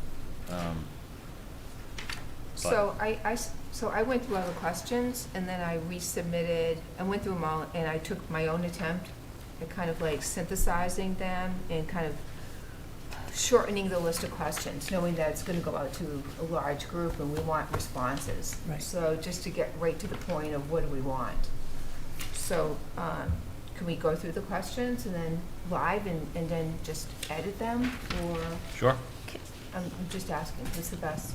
So I went through all the questions, and then I resubmitted, I went through them all, and I took my own attempt at kind of like synthesizing them and kind of shortening the list of questions, knowing that it's gonna go out to a large group and we want responses. Right. So just to get right to the point of what do we want. So, can we go through the questions and then live and then just edit them, or, Sure. I'm just asking, what's the best?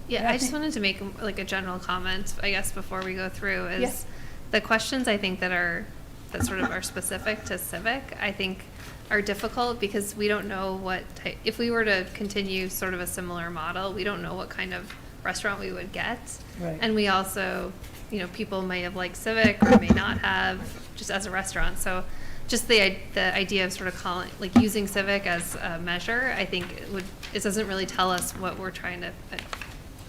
Yeah, Yeah, I I just think- wanted to make like a general comment, I guess, before we go through is Yeah. the questions I think that sort of are specific to Civic, I think are difficult because we don't know what type, if we were to continue sort of a similar model, we don't know what kind of restaurant we would get. Right. And we also, you know, people may have liked Civic or may not have, just as a restaurant. So just the idea of sort of calling, like using Civic as a measure, I think it doesn't really tell us what we're trying to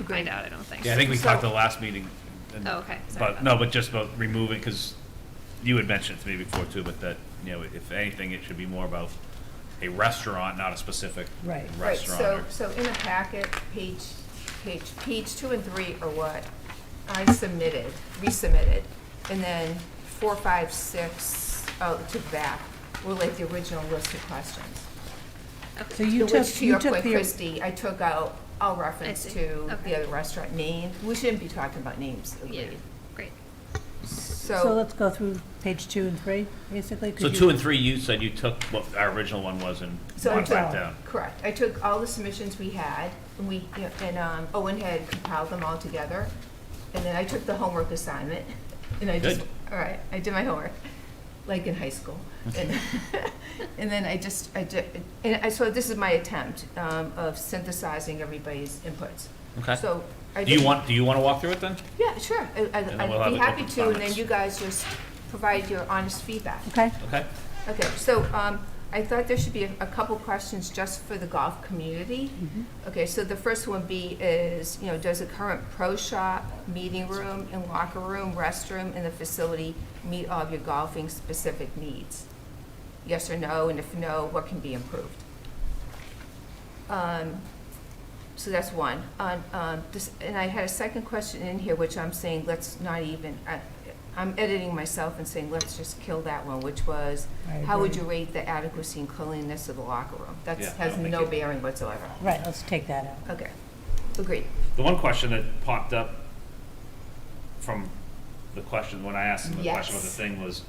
find out, I don't think. Yeah, I think we So- talked the last meeting. and- Oh, okay. Sorry But, about no, that. but just about removing, because you had mentioned it to me before too, but that, you know, if anything, it should be more about a restaurant, not a specific Right. Right, restaurant. so in the packet, page 2 and 3 are what I resubmitted, and then 4, 5, 6, to the back, were like the original list of questions. So you Which, took, to you your took point, the, Christie, I took out all reference see. to Okay. the other restaurant name. We shouldn't be talking about names, Yeah, agreed. great. so let's go through page 2 and 3, basically. 'cause So you- 2 and 3, you said you took what our original one was and So I brought it back took- down. Correct. I took all the submissions we had, and Owen had compiled them all together. And then I took the homework assignment, and I just, Good. all right, I did my homework, like in high school. And and then so this is my attempt of synthesizing everybody's inputs. Okay. So I Do you did- want to walk through it then? Yeah, sure. then we'll have I'd be it happy open to, and then comments. you guys just provide your honest feedback. Okay, Okay. Okay, so I thought there should be a couple questions just for the golf community. Okay, so the first one is, you know, does the current pro shop, meeting room, and locker room, restroom in the facility meet all of your golfing specific needs? Yes or no, and if no, what can be improved? So that's one. And I had a second question in here, which I'm saying, let's not even, I'm editing myself and saying, let's just kill that one, which was, I how would agree. you rate the adequacy and cleanliness of the locker room? That Yeah, I has don't think no it- bearing whatsoever. right, let's take that out. Okay, agreed. The one question that popped up from the question, when I asked them the question about the Yes. thing was,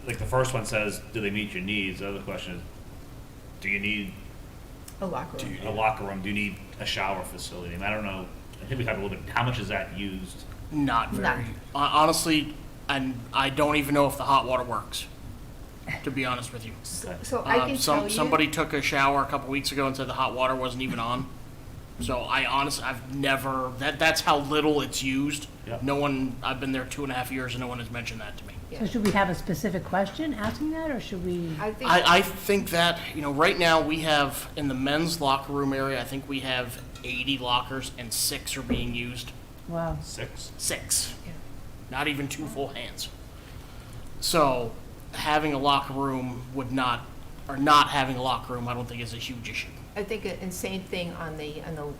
like the first one says, do they meet your needs? The other question is, do you need A locker room. a locker room? Do you need a shower facility? And I don't know, I think we talked a little bit, how much is that used? Not very. None. Honestly, And I don't even know if the hot water works, to be honest with you. So I can tell you. Somebody took a shower a couple weeks ago and said the hot water wasn't even on. So I've never, that's how little it's used. Yep. No one, I've been there 2.5 years and no one has mentioned that to me. So should we have a specific question asking that, or should we? I think that, right now we have, in the men's locker room area, I think we have 80 lockers and 6 are being used. Wow. 6. 6. Not even 2 full hands. So having a locker room not having a locker room, I don't think is a huge issue. I think, and same thing on the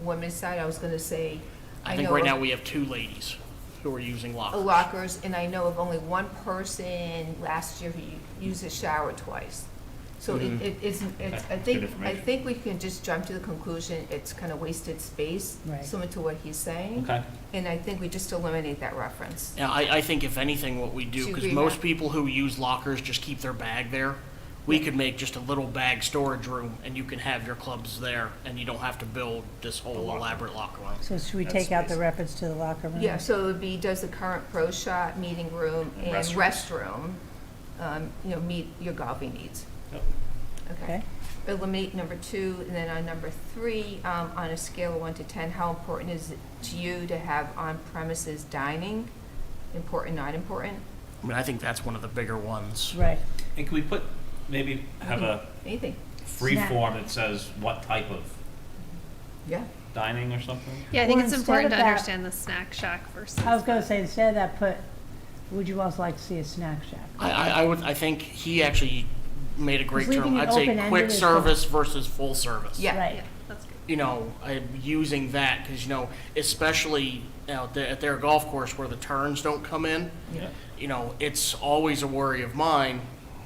women's side, I was gonna say. I think know right of now we have 2 ladies who are using lockers. Lockers, and I know of only one person last year who used a shower twice. So it's, I think we can just jump to the conclusion, it's kind of wasted space, Right. similar to what he's saying. Okay. And I think we just eliminate that reference. Yeah, I think if anything, what we do, Do you because agree, most Matt? people who use lockers just keep their bag there, we could make just a little bag storage room, and you can have your clubs there, and you don't have to build this whole elaborate locker room. So should we That's take out the space. reference to the locker room? Yeah, so it would be, does the current pro shop, meeting room, and Restrooms. restroom, meet your golfing needs? Yep. Okay. Eliminate number 2, and then on number 3, on a scale of 1 to 10, how important is it to you to have on-premises dining? Important, not important? I mean, I think that's one of the bigger ones. Right. And can we maybe have a Anything? free Snack. form that says what type of Yeah. dining or something? Yeah, I think Or it's instead important of to that- understand the snack shack versus. I was gonna say, instead of that, would you also like to see a snack shack? I think he actually made a great Leaving term. it I'd say open-ended quick is service versus full service. Yeah. Right. Yeah, that's good. Using that, because, especially at their golf course where the turns don't come in, Yeah. it's always a worry of mine.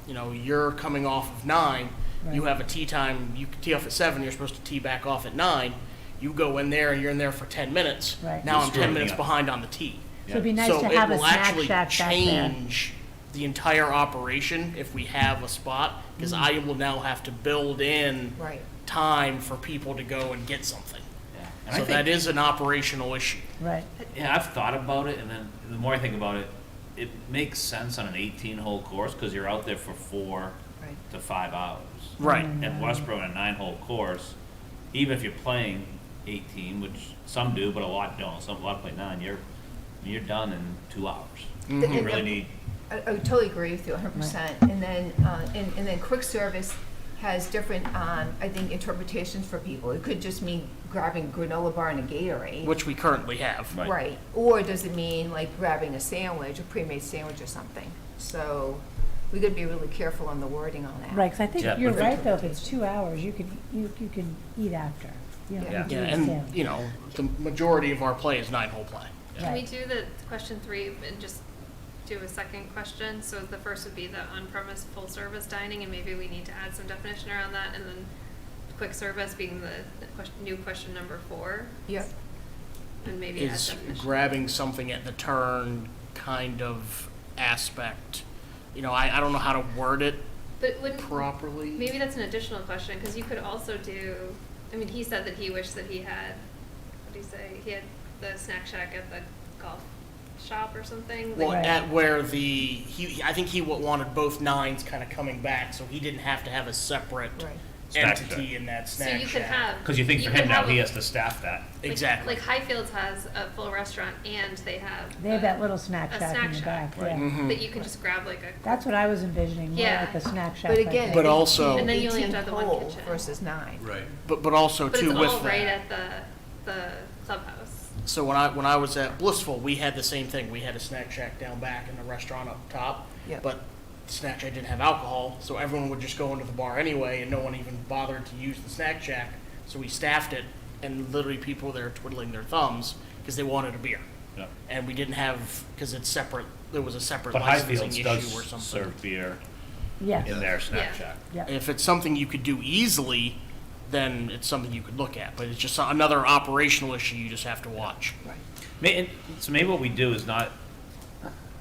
You're coming off of 9, you Right. have a tee time, you can tee off at 7, you're supposed to tee back off at 9. You go in there and you're in there for 10 minutes. Right. Now I'm Screwing 10 minutes up. behind on the tee. So it'd be nice So to it have a will snack actually shack back there. change the entire operation if we have a spot, because I will now have to build in Right. time for people to go and get something. Yeah. And I So think- that is an operational issue. Right. Yeah, I've thought about it, and then the more I think about it, it makes sense on an 18-hole course, because you're out there for 4 Right. to 5 hours. Right. At Westborough, on a 9-hole course, even if you're playing 18, which some do, but a lot don't, a lot play 9, you're done in 2 hours. You And- really need, I totally agree with you 100%. And then, and then quick service has different, I think, interpretations for people. It could just mean grabbing granola bar and a Gatorade. Which we currently have. Right. Right. Or does it mean like grabbing a sandwich, a pre-made sandwich or something? So we gotta be really careful on the wording on that. Right, because I think Yeah, you're but right, though, if it's 2 hours, you can eat after. You don't Yeah. have to Yeah, eat and, sandwich. the majority of our play is 9-hole play. Can we Right. do the question 3 and just do a second question? So the first would be the on-premise full-service dining, and maybe we need to add some definition around that, and then quick service being the new question number 4, Yep. and maybe add Is definition. grabbing something at the turn kind of aspect. I don't know how to word it But wouldn't, properly. maybe that's an additional question, because you could also do, he said that he wished that he had, what did he say? He had the snack shack at the golf shop or something? Well, Right. at where I think he wanted both 9s kind of coming back, so he didn't have to have a separate Right. Snack entity shack. in that So snack you could shack. have. because you think for could him now, have he a- has to staff that. like- Exactly. Like Highfields has a full restaurant and they have. They have a- that little snack a shack in snack the shack, back, yeah. Mhm. That you can just grab like a. That's what I was envisioning, more Yeah. like a snack shack. But like again. that. But also- And then you only have to have the one 18-hole kitchen. versus 9. Right. But also But too it's with all right that. at the clubhouse. So when I was at Blissful, we had the same thing. We had a snack shack down back and a restaurant up top. Yep. But the snack shack didn't have alcohol, so everyone would just go into the bar anyway, and no one even bothered to use the snack shack. So we staffed it, and literally people were there twiddling their thumbs because they wanted a beer. Yeah. And we didn't have, because it's separate, there was a separate But licensing Highfields issue does or something. serve beer Yes, in their snack Yeah. shack. yeah. If it's something you could do easily, then it's something you could look at. But it's just another operational issue you just have to watch. So maybe what we do is not,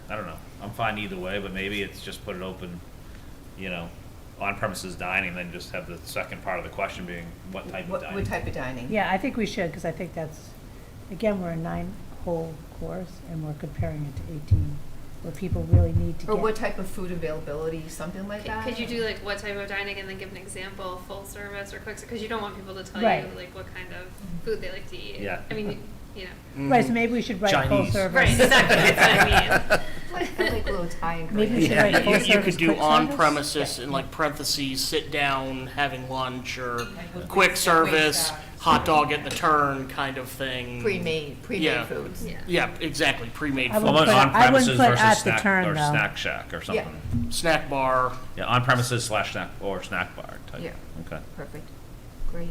I don't know, I'm fine either way, but maybe it's just put it open, on premises dining, then just have the second part of the question being what type of What dining. type of dining? Yeah, I think we should, because I think that's, again, we're a 9-hole course, and we're comparing it to 18 where people really need to Or get. what type of food availability, something like that? Could you do like what type of dining and then give an example, full service or quick, because you don't want people to tell Right. you like what kind of food they like to eat. Yeah. I mean, you know. Right, so maybe we should write full Chinese. service. Right, exactly, that's what I mean. I like little Italian Maybe we greens. should write full You service, could do quick on service? premises in like parentheses, sit down, having lunch, or quick service, hot dog at the turn kind of thing. Pre-made Yeah. foods. Yeah. Yeah, exactly, pre-made I food. wouldn't Well, put- on I wouldn't premises put versus at the snack, turn, or though. snack shack or something. Snack bar. Yeah, on premises slash snack, or snack bar type. Yeah. Okay. Perfect, great.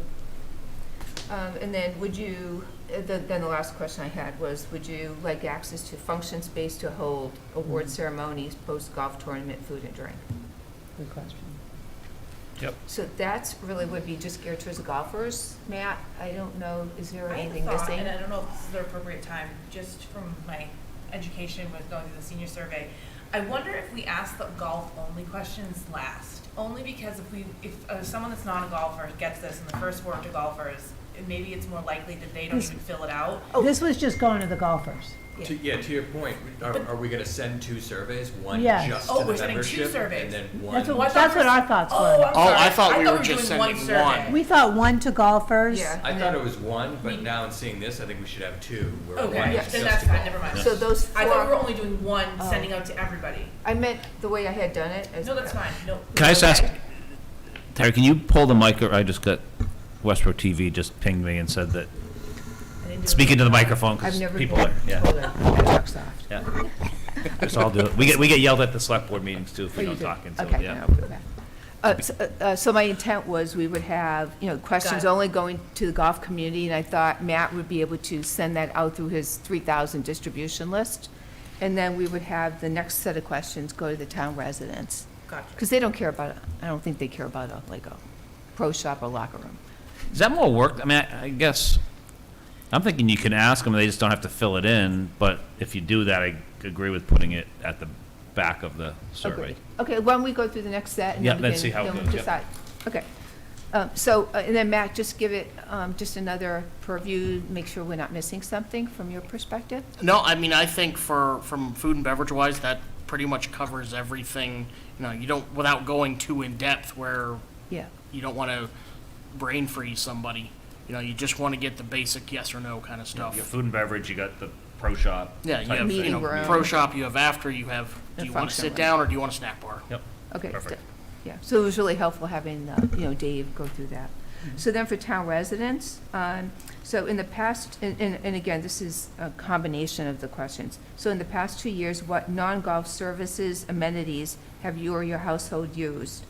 And then would you, then the last question I had was, would you like access to function space to hold award ceremonies, post-golf tournament, food and drink? Good question. Yep. So that's really would be just geared towards the golfers. Matt, I don't know, is there I had a anything thought, missing? and I don't know if this is the appropriate time, just from my education with going through the senior survey. I wonder if we ask the golf-only questions last, only because if someone that's not a golfer gets this and the first word to golfers, maybe it's more likely that they don't even fill it out. This was just going to the golfers. Yeah. To your point, are we gonna send 2 surveys? One Yes. just Oh, to we're the sending 2 membership, surveys. and then one. That's Oh, I what, thought that's we what were- our thoughts Oh, were. I'm Oh, sorry. I thought we were were just doing one sending survey. one. We thought one to golfers. Yeah. I and thought then- it was one, but now in seeing this, I think we should have 2. Where Okay, one yeah, is then just that's to fine, golf. never mind. So those I thought we were four, only doing one, Oh. sending out to everybody. I meant the way I had done it. as- No, that's fine, no. Can I just ask, Terry, can you pull the mic, I just got, Westborough TV just pinged me and said that, I didn't do it. speaking to the microphone, I've because never people told are, yeah. her, Microsoft. Yeah. Just all do it. We get yelled at the select board meetings too if we Oh, you don't do? talk into it, Okay, yeah. then I'll put it back. So my intent was we would have, questions Got it. only going to the golf community, and I thought Matt would be able to send that out through his 3,000 distribution list. And then we would have the next set of questions go to the town residents. Gotcha. Because they don't care about, I don't think they care about a pro shop or locker room. Is that more work? I mean, I guess, I'm thinking you can ask them, they just don't have to fill it in, but if you do that, I agree with putting it at the back of the survey. Agreed. Okay, why don't we go through the next set? and Yeah, then we let's can- see how it then we'll goes, yeah. decide. Okay. And then Matt, just give it, just another purview, make sure we're not missing something from your perspective. No, I mean, I think from food and beverage wise, that pretty much covers everything. You don't, without going too in depth where Yeah. you don't want to brain freeze somebody. You just want to get the basic yes or no kind of stuff. You got food and beverage, you got the pro shop. Yeah, you type have, thing. Meeting room. pro shop, you have after, you have, do And you want to function sit room. down or do you want a snack bar? Yep. Okay. Perfect. Yeah, so it was really helpful having, Dave go through that. So then for town residents, so in the past, and again, this is a combination of the questions. So in the past 2 years, what non-golf services, amenities have you or your household used?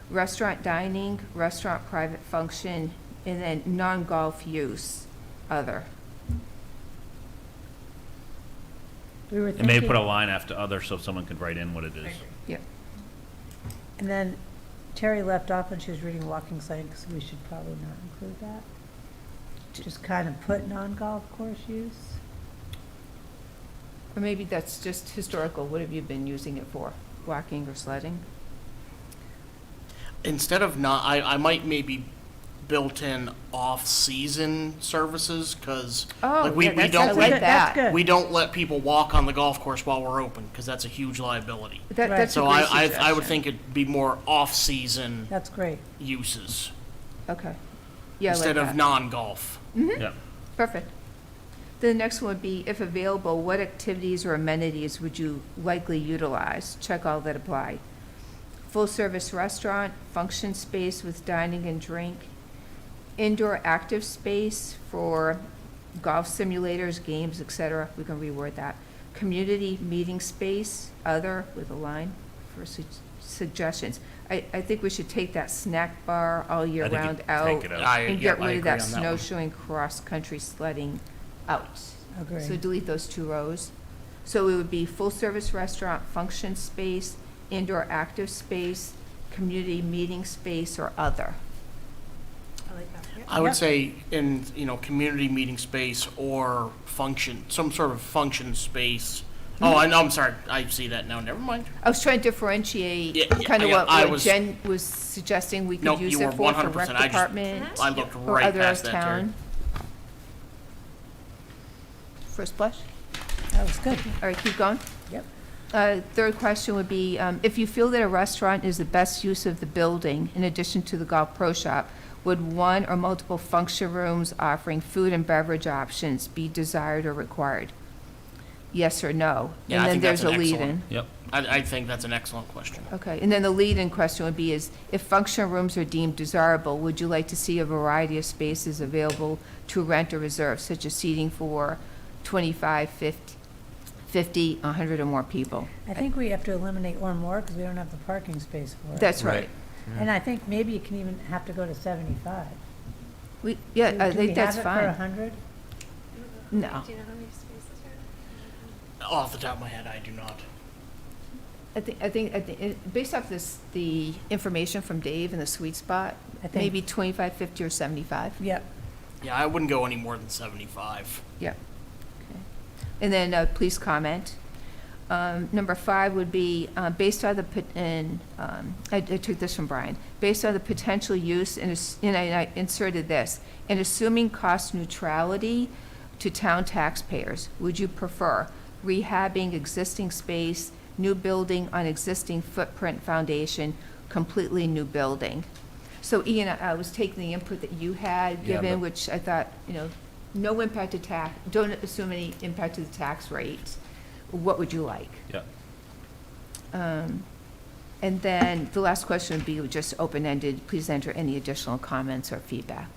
Restaurant dining, restaurant private function, and then non-golf use, other. We were And maybe put a thinking, line after other so someone could write in what it is. Yeah. and then Terry left off when she was reading walking signs, so we should probably not include that. Just kind of put non-golf course use. Or maybe that's just historical, what have you been using it for? Walking or sledding? Instead of not, I might maybe built in off-season services because Oh, like we yeah, that's- don't I like That's that. good. we don't let people walk on the golf course while we're open because that's a huge liability. That, Right. that's a So great I would suggestion. think it'd be more off-season That's great. uses Okay. Yeah, I like instead of that. non-golf. Yeah. Perfect. The next one would be, if available, what activities or amenities would you likely utilize? Check all that apply. Full-service restaurant, function space with dining and drink, indoor active space for golf simulators, games, etc. We can reword that. Community meeting space, other, with a line for suggestions. I think we should take that snack bar all year I think round you out. take it out. And Yeah, get I rid of agree that on that one. snowshoeing, cross-country sledding out. So Agree. delete those 2 rows. So it would be full-service restaurant, function space, indoor active space, community meeting space, or other. I like that. I would Yep. say in, community meeting space or function, some sort of function space. Oh, I know, I'm sorry. I see that now. Never mind. I was trying to differentiate Yeah, kind of yeah, I what was- Jen was suggesting we Nope, could use you it were for 100%. rec I just- department I looked or right other past that, Terry. town. First blush? That was good. All right, keep going. Yep. Third question would be, if you feel that a restaurant is the best use of the building, in addition to the golf pro shop, would one or multiple function rooms offering food and beverage options be desired or required? Yes or no? Yeah, I think that's an And then there's a excellent. lead-in. Yep. I think that's an excellent question. Okay, and then the lead-in question would be is, if function rooms are deemed desirable, would you like to see a variety of spaces available to rent or reserve, such as seating for 25, 50, 100 or more people? I think we have to eliminate or more because we don't have the parking space for it. That's right. Right. And I think maybe you can even have to go to 75. Yeah, I Do think that's we have it for fine. 100? No. Do you know how many spaces are? Off the top of my head, I do not. I think, based off the information from Dave and the sweet spot, I think- maybe 25, 50, or 75. Yep. Yeah, I wouldn't go any more than 75. Yeah. Okay. And then, please comment. Number 5 would be, based on the, I took this from Brian, based on the potential use, and I inserted this, and assuming cost neutrality to town taxpayers, would you prefer rehabbing existing space, new building on existing footprint foundation, completely new building? So Ian, I was taking the input that you had Yeah, given, but- which I thought, no impact to tax, don't assume any impact to the tax rate. What would you like? Yeah. And then the last question would be just open-ended, please enter any additional comments or feedback.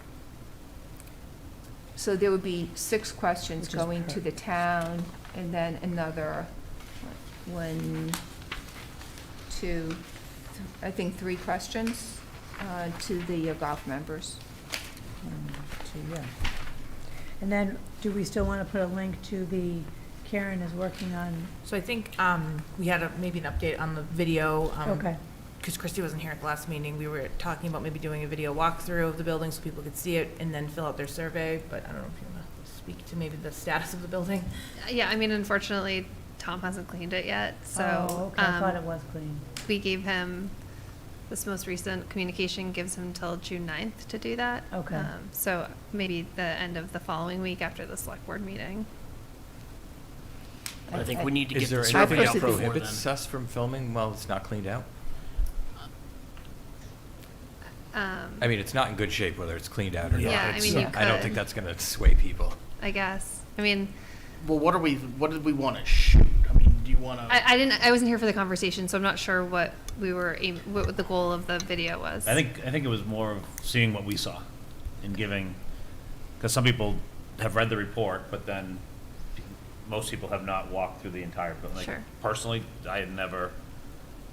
So there would be 6 questions Which is going to the town, and then another 1, 2, I think 3 questions to the golf members. 1, 2, yeah. And then, do we still want to put a link to the, Karen is working on, So I think we had maybe an update on the video. okay. Because Christy wasn't here at the last meeting, we were talking about maybe doing a video walkthrough of the building so people could see it and then fill out their survey, but I don't know if you want to speak to maybe the status of the building. Yeah, I mean, unfortunately, Tom hasn't cleaned it yet, so. Oh, okay, I thought it was clean. We gave him, this most recent communication gives him till June 9th to do that. Okay. So maybe the end of the following week after the select board meeting. I think we need to Is get there the anything survey that out before prohibits then. us from filming while it's not cleaned out? I mean, it's not in good shape whether it's cleaned out or not. Yeah, I It's, mean, you I don't could. think that's gonna sway people. I guess. I mean, Well, what did we want to shoot? I mean, do you want to? I wasn't here for the conversation, so I'm not sure what what the goal of the video was. I think it was more of seeing what we saw and giving, because some people have read the report, but then most people have not walked through the entire building. Like, Sure. personally, I had never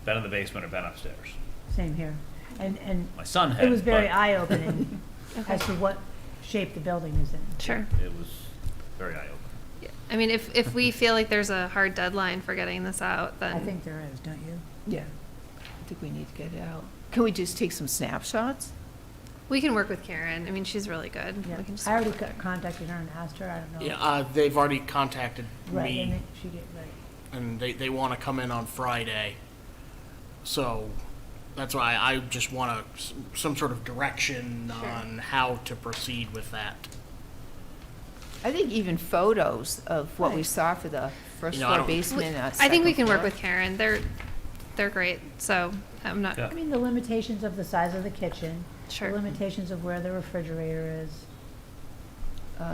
been in the basement or been upstairs. Same here. And My son had. it was very but eye-opening Okay. as to what shape the building is in. Sure. It was very eye-opening. Yeah. I mean, if we feel like there's a hard deadline for getting this out, then. I think there is, don't you? Yeah. I think we need to get it out. Can we just take some snapshots? We can work with Karen. I mean, she's really good. Yeah. We can just I already work with her. contacted her and asked her, I don't know. Yeah, they've already contacted Right, me, and then she did, right. and they want to come in on Friday. So that's why I just want some sort of direction Sure. on how to proceed with that. I think even photos of what we Right. saw for the first You know, I floor don't- basement. I think we second can work floor. with Karen. They're great. So I'm not. Yeah. I mean, the limitations of the size of the kitchen. Sure. The limitations of where the refrigerator is,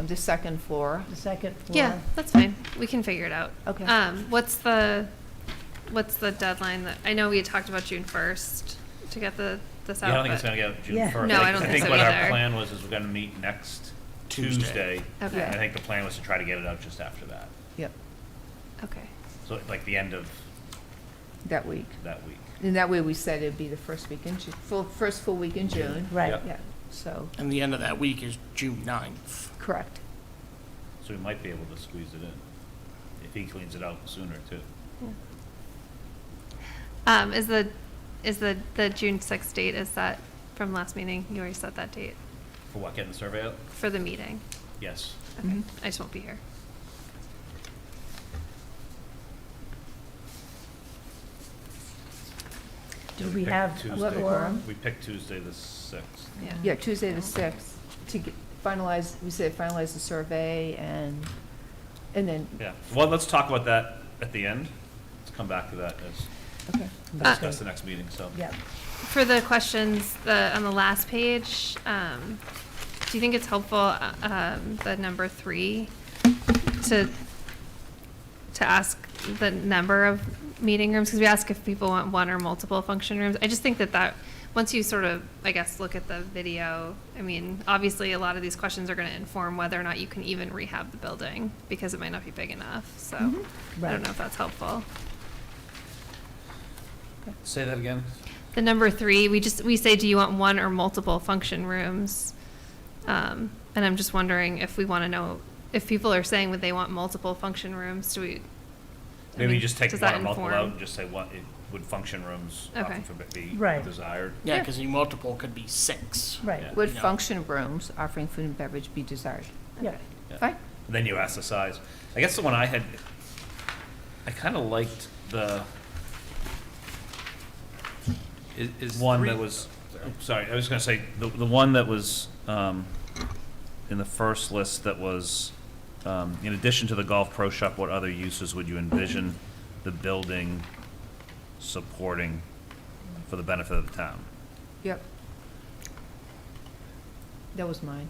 The second floor. the second floor. Yeah, that's fine. We can figure it out. Okay. What's the deadline that, I know we had talked about June 1st to get this out. Yeah, I don't think it's but- gonna get out June Yeah. 1st. No, I don't think so what our either. plan was is we're gonna meet next Tuesday. Okay. And I think the plan was to try to get it out just after that. Yep, Okay. So like the end of that week. that week. And that way we said it'd be the first week in June, first full week in June. Right. Yep. Yeah, so, And the end of that week is June 9th. correct. So we might be able to squeeze it in if he cleans it out sooner too. Is the June 6th date, is that from last meeting? You already set that date For what, getting the survey out? for the meeting? Yes. Okay, Mhm. I just won't be here. Do We we picked have a Tuesday. quorum? We picked Tuesday the 6th. Yeah. Yeah, Tuesday the 6th, to finalize, we said finalize the survey and then, Yeah, well, let's talk about that at the end. let's come back to that as, Okay. discuss the next meeting, so. Yep. For the questions, on the last page, do you think it's helpful, the number 3, to ask the number of meeting rooms? Because we ask if people want one or multiple function rooms. I just think that once you sort of, I guess, look at the video, I mean, obviously a lot of these questions are going to inform whether or not you can even rehab the building because it might not be big enough. So I Right. don't know if that's helpful. Say that again? The number 3, we say, do you want one or multiple function rooms? And I'm just wondering if we want to know, if people are saying that they want multiple function rooms, do we? I Maybe mean, just take does one that or multiple inform? out and just say what, would function rooms Okay. often be Right. desired? Yeah, because your multiple could be 6. Right, Yeah. Would No. function rooms offering food and beverage be desired? yeah. Okay. Yeah. Fine. Then you ask the size. I guess the one I had, I kind of liked the Is one three- that was, sorry, I was gonna say, the one that was, in the first list that was, in addition to the golf pro shop, what other uses would you envision the building supporting for the benefit of the town? Yep. That was mine.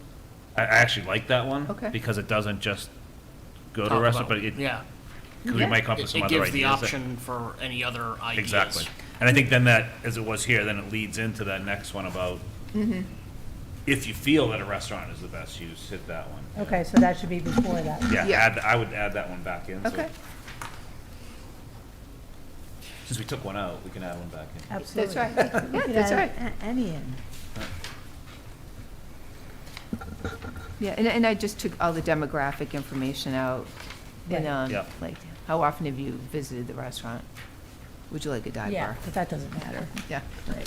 I actually like that one. Okay. Because it doesn't just go to a Talk restaurant, about- but it, Yeah. we might come up with It some it other ideas. gives the that- option for any other ideas. Exactly. And I think then that, as it was here, then it leads into that next one about if you feel that a restaurant is the best use, hit that one. Okay, so that should be before that. Yeah, Yeah. I would add that one back in. so- Okay. Since we took one out, we can add one back in. Absolutely. That's right. You Yeah, could that's add right. Any in. Yeah, and I just took all the demographic information out. And, Right. Yeah. like, how often have you visited the restaurant? Would you like a dive Yeah, bar? but that doesn't matter. Yeah,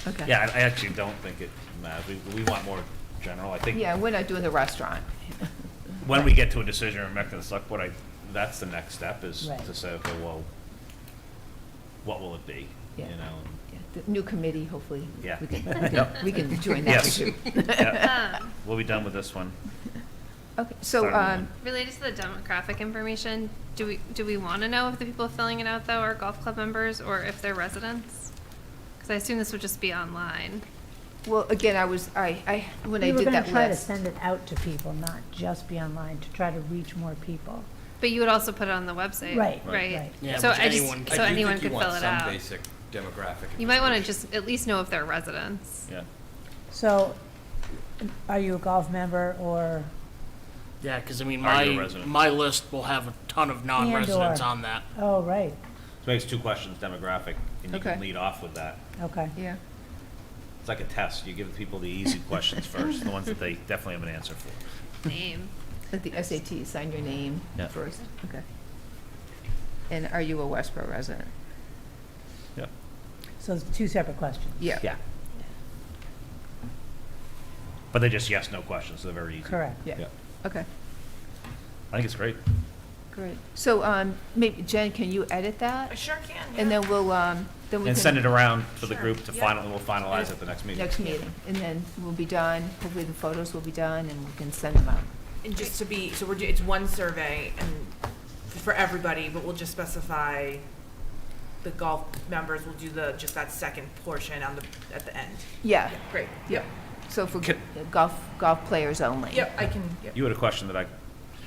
okay. Yeah, I actually don't think it matters. We want more general. I think Yeah, we're not doing the restaurant. when we get to a decision or back to the select board, that's the next step is Right. to say, okay, well, what will it be? You Yeah. know? Yeah, the new committee, hopefully. Yeah. We can join that Yes. too. Yeah. Um, We'll be done with this one. Okay, so, Start a new one. Related to the demographic information, do we want to know if the people filling it out though are golf club members or if they're residents? Because I assume this would just be online. well, again, when I We were did gonna that try to list. send it out to people, not just be online, to try to reach more people. But you would also put it on the website, Right, right? right. Yeah, So which I just, anyone so anyone could fill it I do think you want out. some basic demographic. You might want to information. just at least know if they're residents. Yeah. So, are you a golf member or, Yeah, because I mean, Are you a my, resident? my list will have a ton of non-residents And/or. on that. oh, right, So it's 2 questions, demographic, and you can Okay. lead off with that. okay. Yeah, It's like a test. You give people the easy questions first, the ones that they definitely have an answer for. Name. like the SAT, sign your name Yeah. first, okay. And are you a Westborough resident? Yeah. So it's 2 separate questions. Yeah. Yeah. But they're just yes/no questions, so they're very easy. Correct. Yeah, okay, I think it's great. great. So, maybe, Jen, can you edit that? I sure can, And then we'll, then we And can. send it around for the Sure, group to yeah. we'll finalize at the next meeting. Next meeting, and then we'll be done, hopefully the photos will be done, and we can send them out. And just to be, so it's one survey and for everybody, but we'll just specify the golf members will do just that second portion at the end. Yeah, Great. yep. So for Can- golf players only. Yep, I can, yep. You had a question that I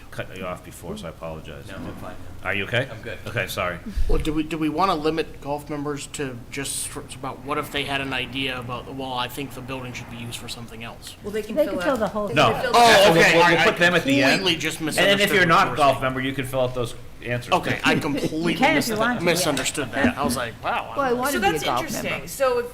cut you off before, so I apologize. No, I'm fine. Are you okay? I'm good. Okay, sorry. Well, do we want to limit golf members to just it's about what if they had an idea about, well, I think the building should be used for something else? Well, they can They fill can out. fill the whole they No. can fill Oh, the- okay. We'll I put them at the end. completely just And then if misunderstood you're what not you a were golf saying. member, you can fill out those answers. Okay, I completely You can if you want to, yeah. misunderstood that. I was like, wow. Well, I want So to be a that's golf interesting. member. So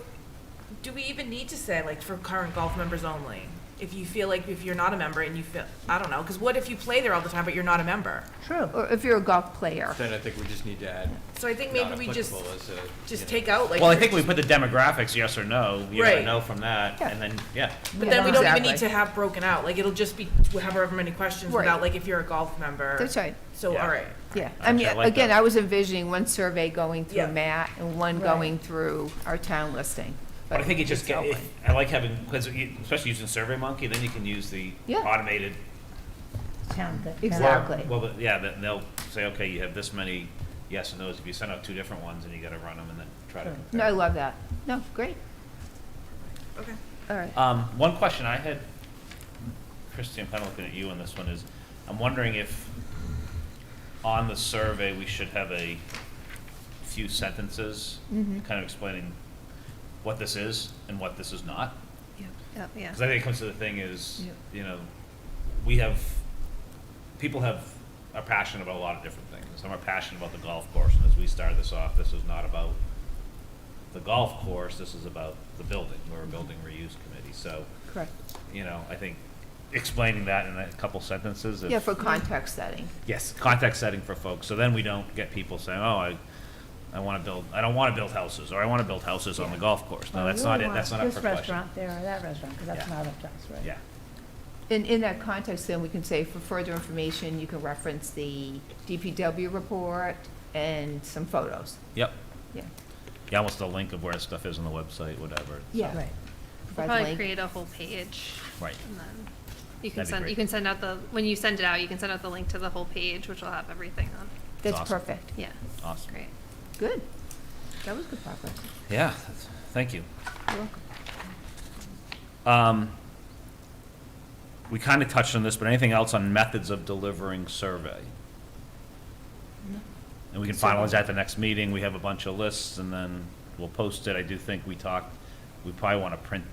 do we even need to say, like, for current golf members only? If you feel like if you're not a member and you feel, I don't know, because what if you play there all the time but you're not a member? True. Or if you're a golf player. Then I think we just need to add So I think maybe we just, non-applicable as a, just you know, take out like. Well, I think we put the demographics, yes or no, you never Right. know from that, Yeah. and then, yeah. But Yeah, then we don't even exactly. need to have broken out, like, it'll just be however many questions Right. without, like, if you're a golf member. That's right, So, Yeah. all right. yeah. I mean, Actually, I like again, that. I was envisioning one survey going through Yeah. Matt and one Right. going through our town listing. But I think you just it's get, open. I like having, because especially using SurveyMonkey, then you can use the Yeah. automated. Town that- Exactly. Well, yeah, then they'll say, okay, you have this many yes and no's. If you send out two different ones, and you gotta run them and then try to Sure. compare. No, I love that. No, great. Okay. All right. One question I had, Christie, I'm kind of looking at you on this one, is I'm wondering if on the survey, we should have a few sentences Mhm. kind of explaining what this is and what this is not. Yep, yeah. Because I think it comes to the thing is, Yep. you know, people are passionate about a lot of different things. Some are passionate about the golf course, and as we started this off, this is not about the golf course, this is about the building. We're a building reuse committee, so, Correct. you know, I think explaining that in a couple sentences. Yeah, for context setting. Yes, context setting for folks, so then we don't get people saying, oh, I want to build, I don't want to build houses, or I want to build houses on the golf course. No, Well, that's we not don't it, that's want not up for This question. restaurant there or that restaurant, because that's Yeah. not up to us, right? Yeah, In that context, then, we can say, for further information, you can reference the DPW report and some photos. yep. Yeah. Yeah, almost a link of where stuff is on the website, whatever. Yeah. Right. We'll Provide probably link. create a whole page. Right. And then you can That'd be send, great. you can send out when you send it out, you can send out the link to the whole page, which will have everything on. That's Awesome. perfect. Yeah, Awesome. great. Good. That was good progress. Yeah, thank you. You're welcome. We kind of touched on this, but anything else on methods of delivering survey? And we can finalize that at the next meeting. We have a bunch of lists, and then we'll post it. I do think we probably want to print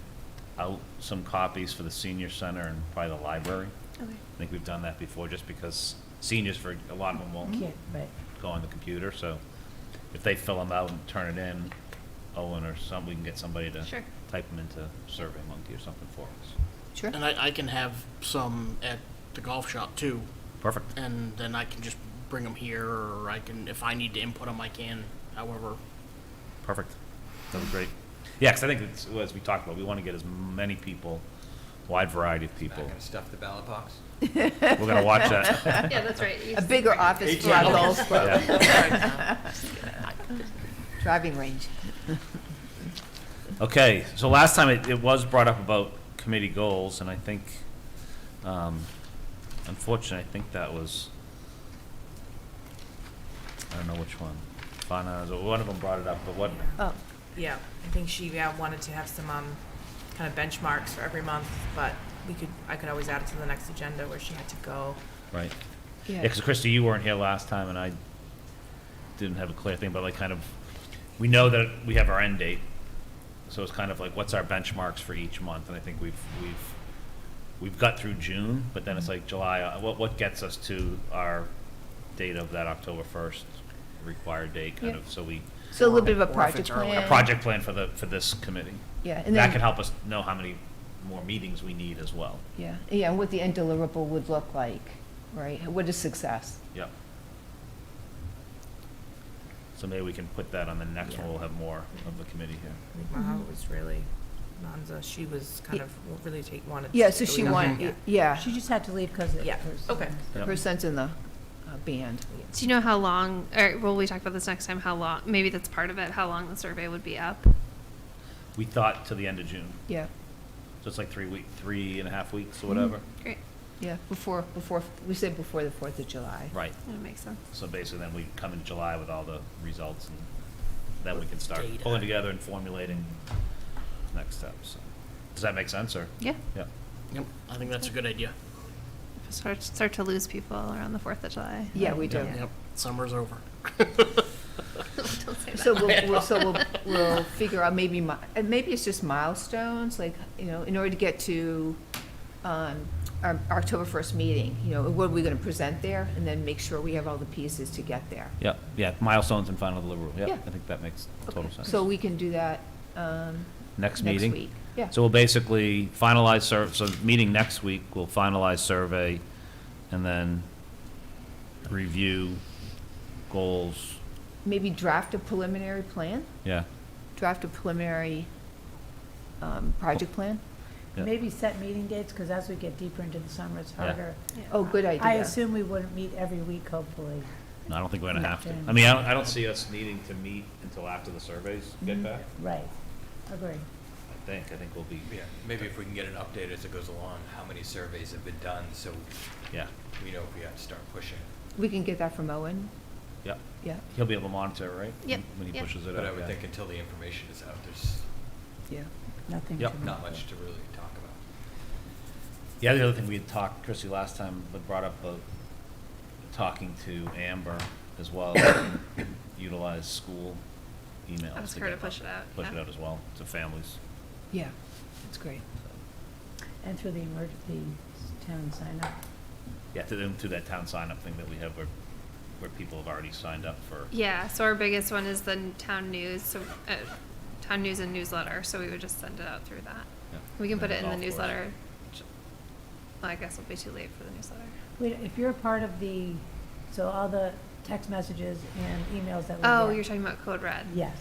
out some copies for the senior center and probably the library. Okay. I think we've done that before, just because seniors, for a lot of them won't Yeah, right. go on the computer, so if they fill them out and turn it in, Owen or we can get somebody to Sure. type them into SurveyMonkey or something for us. Sure. And I can have some at the golf shop too, Perfect. and then I can just bring them here, or I can, if I need to input them, I can, however. Perfect. That'd be great. Yeah, because I think it's, as we talked about, we want to get as many people, wide variety of Not people. gonna stuff the ballot box? We're going to watch that. Yeah, that's right. You A bigger office for our goals club. Yeah. Driving range. Okay, so last time it was brought up about committee goals, and I think, unfortunately, I think that was, I don't know which one. One of them brought it up, but what, Oh, Yeah, I think she wanted to have some kind of benchmarks for every month, but I could always add it to the next agenda where she had to go. right? Yeah, yeah. because Christie, you weren't here last time, and I didn't have a clear thing, but like kind of, we know that we have our end date, so it's kind of like, what's our benchmarks for each month? And I think we've got through June, but then it's like July, what gets us to our date of that October 1st required date, kind Yeah. of, so we, So a little bit of a Or if project it's early. plan. a project plan for this committee. Yeah, and That then, can help us know how many more meetings we need as well. yeah, yeah, and what the end deliverable would look like, right? What is success? Yep. So maybe we can put that on the next one, we'll have more of the committee here. I think Maha was really, Manza, she was kind of really wanted. Yeah, so to she lead on wanted, that. yeah, She just had to leave because of Yeah, her okay. son. Yep. her son's in the band. Do you know how long, or will we talk about this next time, how long, maybe that's part of it, how long the survey would be up? We thought to the end of June, Yeah, so it's like 3.5 weeks or whatever. Great, yeah, before, we said before the 4th of July. Right, that makes sense. so basically then we come in July with all the results, and then we can start Data. pulling together and formulating next steps. Does that make sense, or? Yeah, Yeah. Yep, I think that's a good idea. start to lose people around the 4th of July. Yeah, we do. Yep, summer's over. Don't say that. So we'll figure out maybe, maybe it's just milestones, like, you know, in order to get to our October 1st meeting, you know, what are we gonna present there? And then make sure we have all the pieces to get there. Yeah, yeah, milestones and final deliverable, yeah, Yeah. I think that makes total Okay. sense. So we can do that Next next meeting? week. Yeah. So we'll basically finalize so meeting next week, we'll finalize survey, and then review goals, Maybe draft a preliminary plan, yeah. draft a preliminary project plan. Yeah. Maybe set meeting dates, because as we get deeper into the summer, it's Yeah. harder. Yeah. Oh, good idea. I assume we wouldn't meet every week, hopefully. No, I don't think we're gonna have to. Yeah. I mean, I don't see us needing to meet until after the surveys get back, Right. Agree. I think we'll be, Yeah, maybe if we can get an update as it goes along, how many surveys have been done, so yeah. we know if we have to start pushing. We can get that from Owen. Yep. Yeah, He'll be able to monitor, right? Yep, When he yep. pushes it But out. I would yeah. think until the information is out, there's yeah. Nothing Yep. to not report. much to really talk about. Yeah, the other thing we had talked, Chrissy, last time, but brought up talking to Amber as well, utilize school emails. Ask to her to get push it out, Push yeah. it out as well to families. Yeah, it's great. And through the town sign up. Yeah, to that town sign-up thing that we have where people have already signed up for. Yeah, so our biggest one is the town news, so, town news and newsletter, so we would just send it out through that. Yeah. We can put it in the Golf course. newsletter. Well, I guess it'll be too late for the newsletter. Wait, if you're a part of so all the text messages and emails that we get. Oh, you're talking about Code Red? Yes.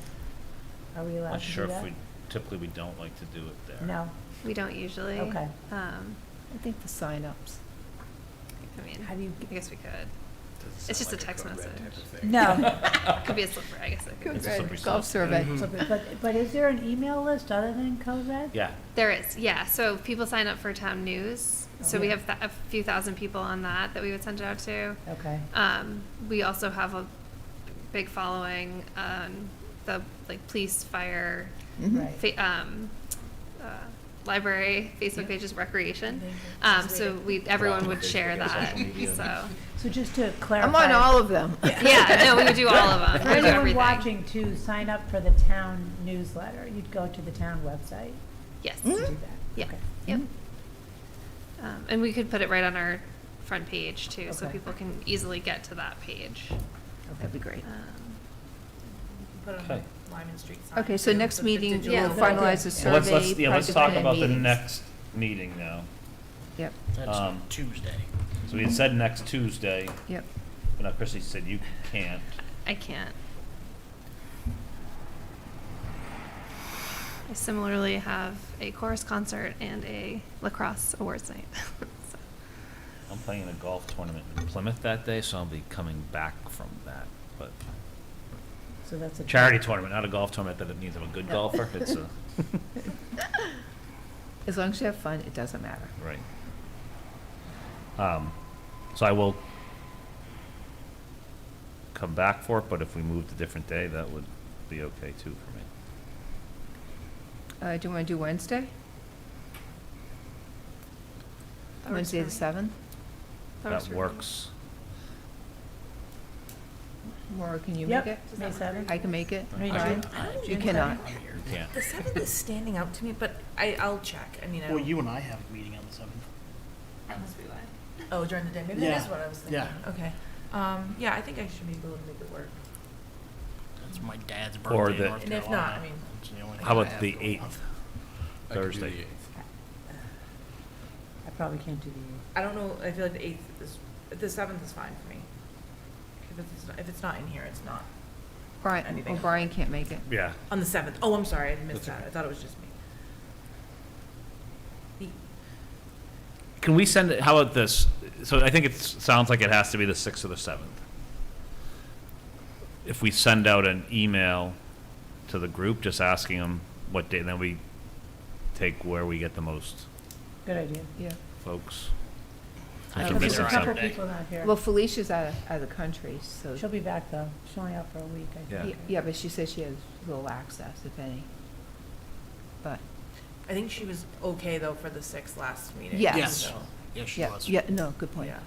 Are we allowed Not to do sure if that? typically we don't like to do it there. No? We don't usually. Okay. I think the signups. I mean, How do you- I guess we could. Doesn't It's sound just a like text Code Red message. type of thing. No. Could be a slippery, I guess it could. It's a slippery Golf slope. survey. So, but is there an email list other than Code Red? Yeah, There is, yeah. So people sign up for town news. So we Yeah. have a few thousand people on that we would send it out to. Okay. We also have a big following on the like police, fire, Right. library, Facebook Yep. pages, recreation. Amazing. So everyone would share that. social media. So So just to clarify. I'm on all of them. yeah, no, we would do all of them. For We would do anyone everything. watching, to sign up for the town newsletter, you'd go to the town website Yes. to do that? Yeah. Okay. Yep. And we could put it right on our front page too, so Okay. people can easily get to that page. That'd be great. Put it on Okay. the Lyman Street sign. Okay, so too, next the meeting, digital- Yeah. we'll finalize the Well, let's, survey, let's project talk plan, about the meetings. next meeting now. Yep, That's Um, Tuesday. So we had said next Tuesday, yep. but now Chrissy said you can't. I can't. I similarly have a chorus concert and a lacrosse awards night. So, I'm playing a golf tournament in Plymouth that day, so I'll be coming back from that. But So that's a. charity tournament, not a golf tournament that it means I'm a good golfer. It's a, As long as you have fun, it doesn't matter. right. So I will come back for it, but if we moved a different day, that would be okay too for me. Do you want to do Wednesday? that works Wednesday for the me. 7th? Works That for me. works. Maura, can you Yep, make it? May 7th. I can make it. May Brian? 9th. You cannot. You can't. The 7th is standing out to me, but I'll check. I mean, I Well, don't- you and I have a meeting on the 7th. That must be why. Oh, during the day. Maybe Yeah. that is what I was thinking. Yeah. Okay. Yeah, I think I should be able to make it work. That's my dad's Or birthday the- in North And if Carolina. not, I mean- That's the only thing How I about have the going 8th? on. I could do Thursday. the 8th. I probably can't do the I don't know. I feel like the 8th is, the 7th is fine for me. If it's not in here, it's not. Brian, Anything. Brian can't make it. Yeah. On the 7th. Oh, I'm sorry. I missed That's that. okay. I thought it was just me. Can we send it, how about this? So I think it sounds like it has to be the 6th or the 7th. If we send out an email to the group, just asking them what day, then we take where we get the most Good idea. Yeah. folks. I We don't can think It's figure a it so. couple out. Sunday. people not here. Well, Felicia's out of the country, so. She'll be back though. She's only out for a week, I think. Yeah. Yeah, but she says she has little access, if any. But, I think she was okay though for the 6th last meeting. Yes. Yes. So, Yes, she yeah, was. yeah, no, good point. yeah.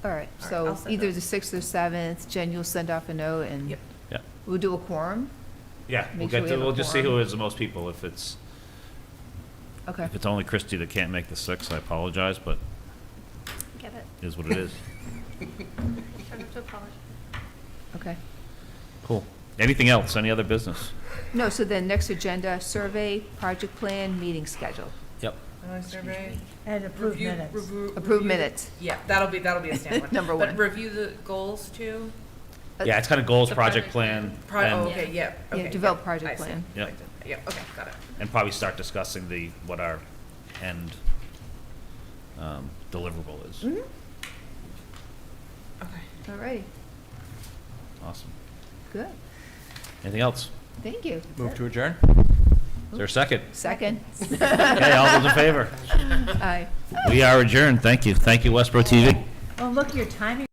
All right, All right, so I'll send either it. the 6th or 7th, Jen, you'll send off a note and Yep. Yeah. we'll do a quorum? Yeah, we'll Make sure get we to, have a we'll just see who quorum. has the most people. If it's Okay, only Christie that can't make the 6th, I apologize, but Get it. it is what it is. Try not to apologize. okay. Cool. Anything else? Any other business? No, so then next agenda, survey, project plan, meeting schedule. Yep. Survey. And approved Review- minutes. Approved review- minutes. Yeah, that'll be a stand one. Number But one. review the goals too. Yeah, it's kind of goals, The project project plan, Oh, and, okay, yeah. Yeah, Okay, develop yeah, project I see. plan. Yep. Yeah, okay, got it. and probably start discussing what our end deliverable is. Mhm. Okay. All righty, Awesome. good. Anything else? Thank you. Move to adjourn? Is there a second? Second. Okay, all those in favor? Aye. We are adjourned. Thank you. Thank you, Westborough TV. Oh, look, your timing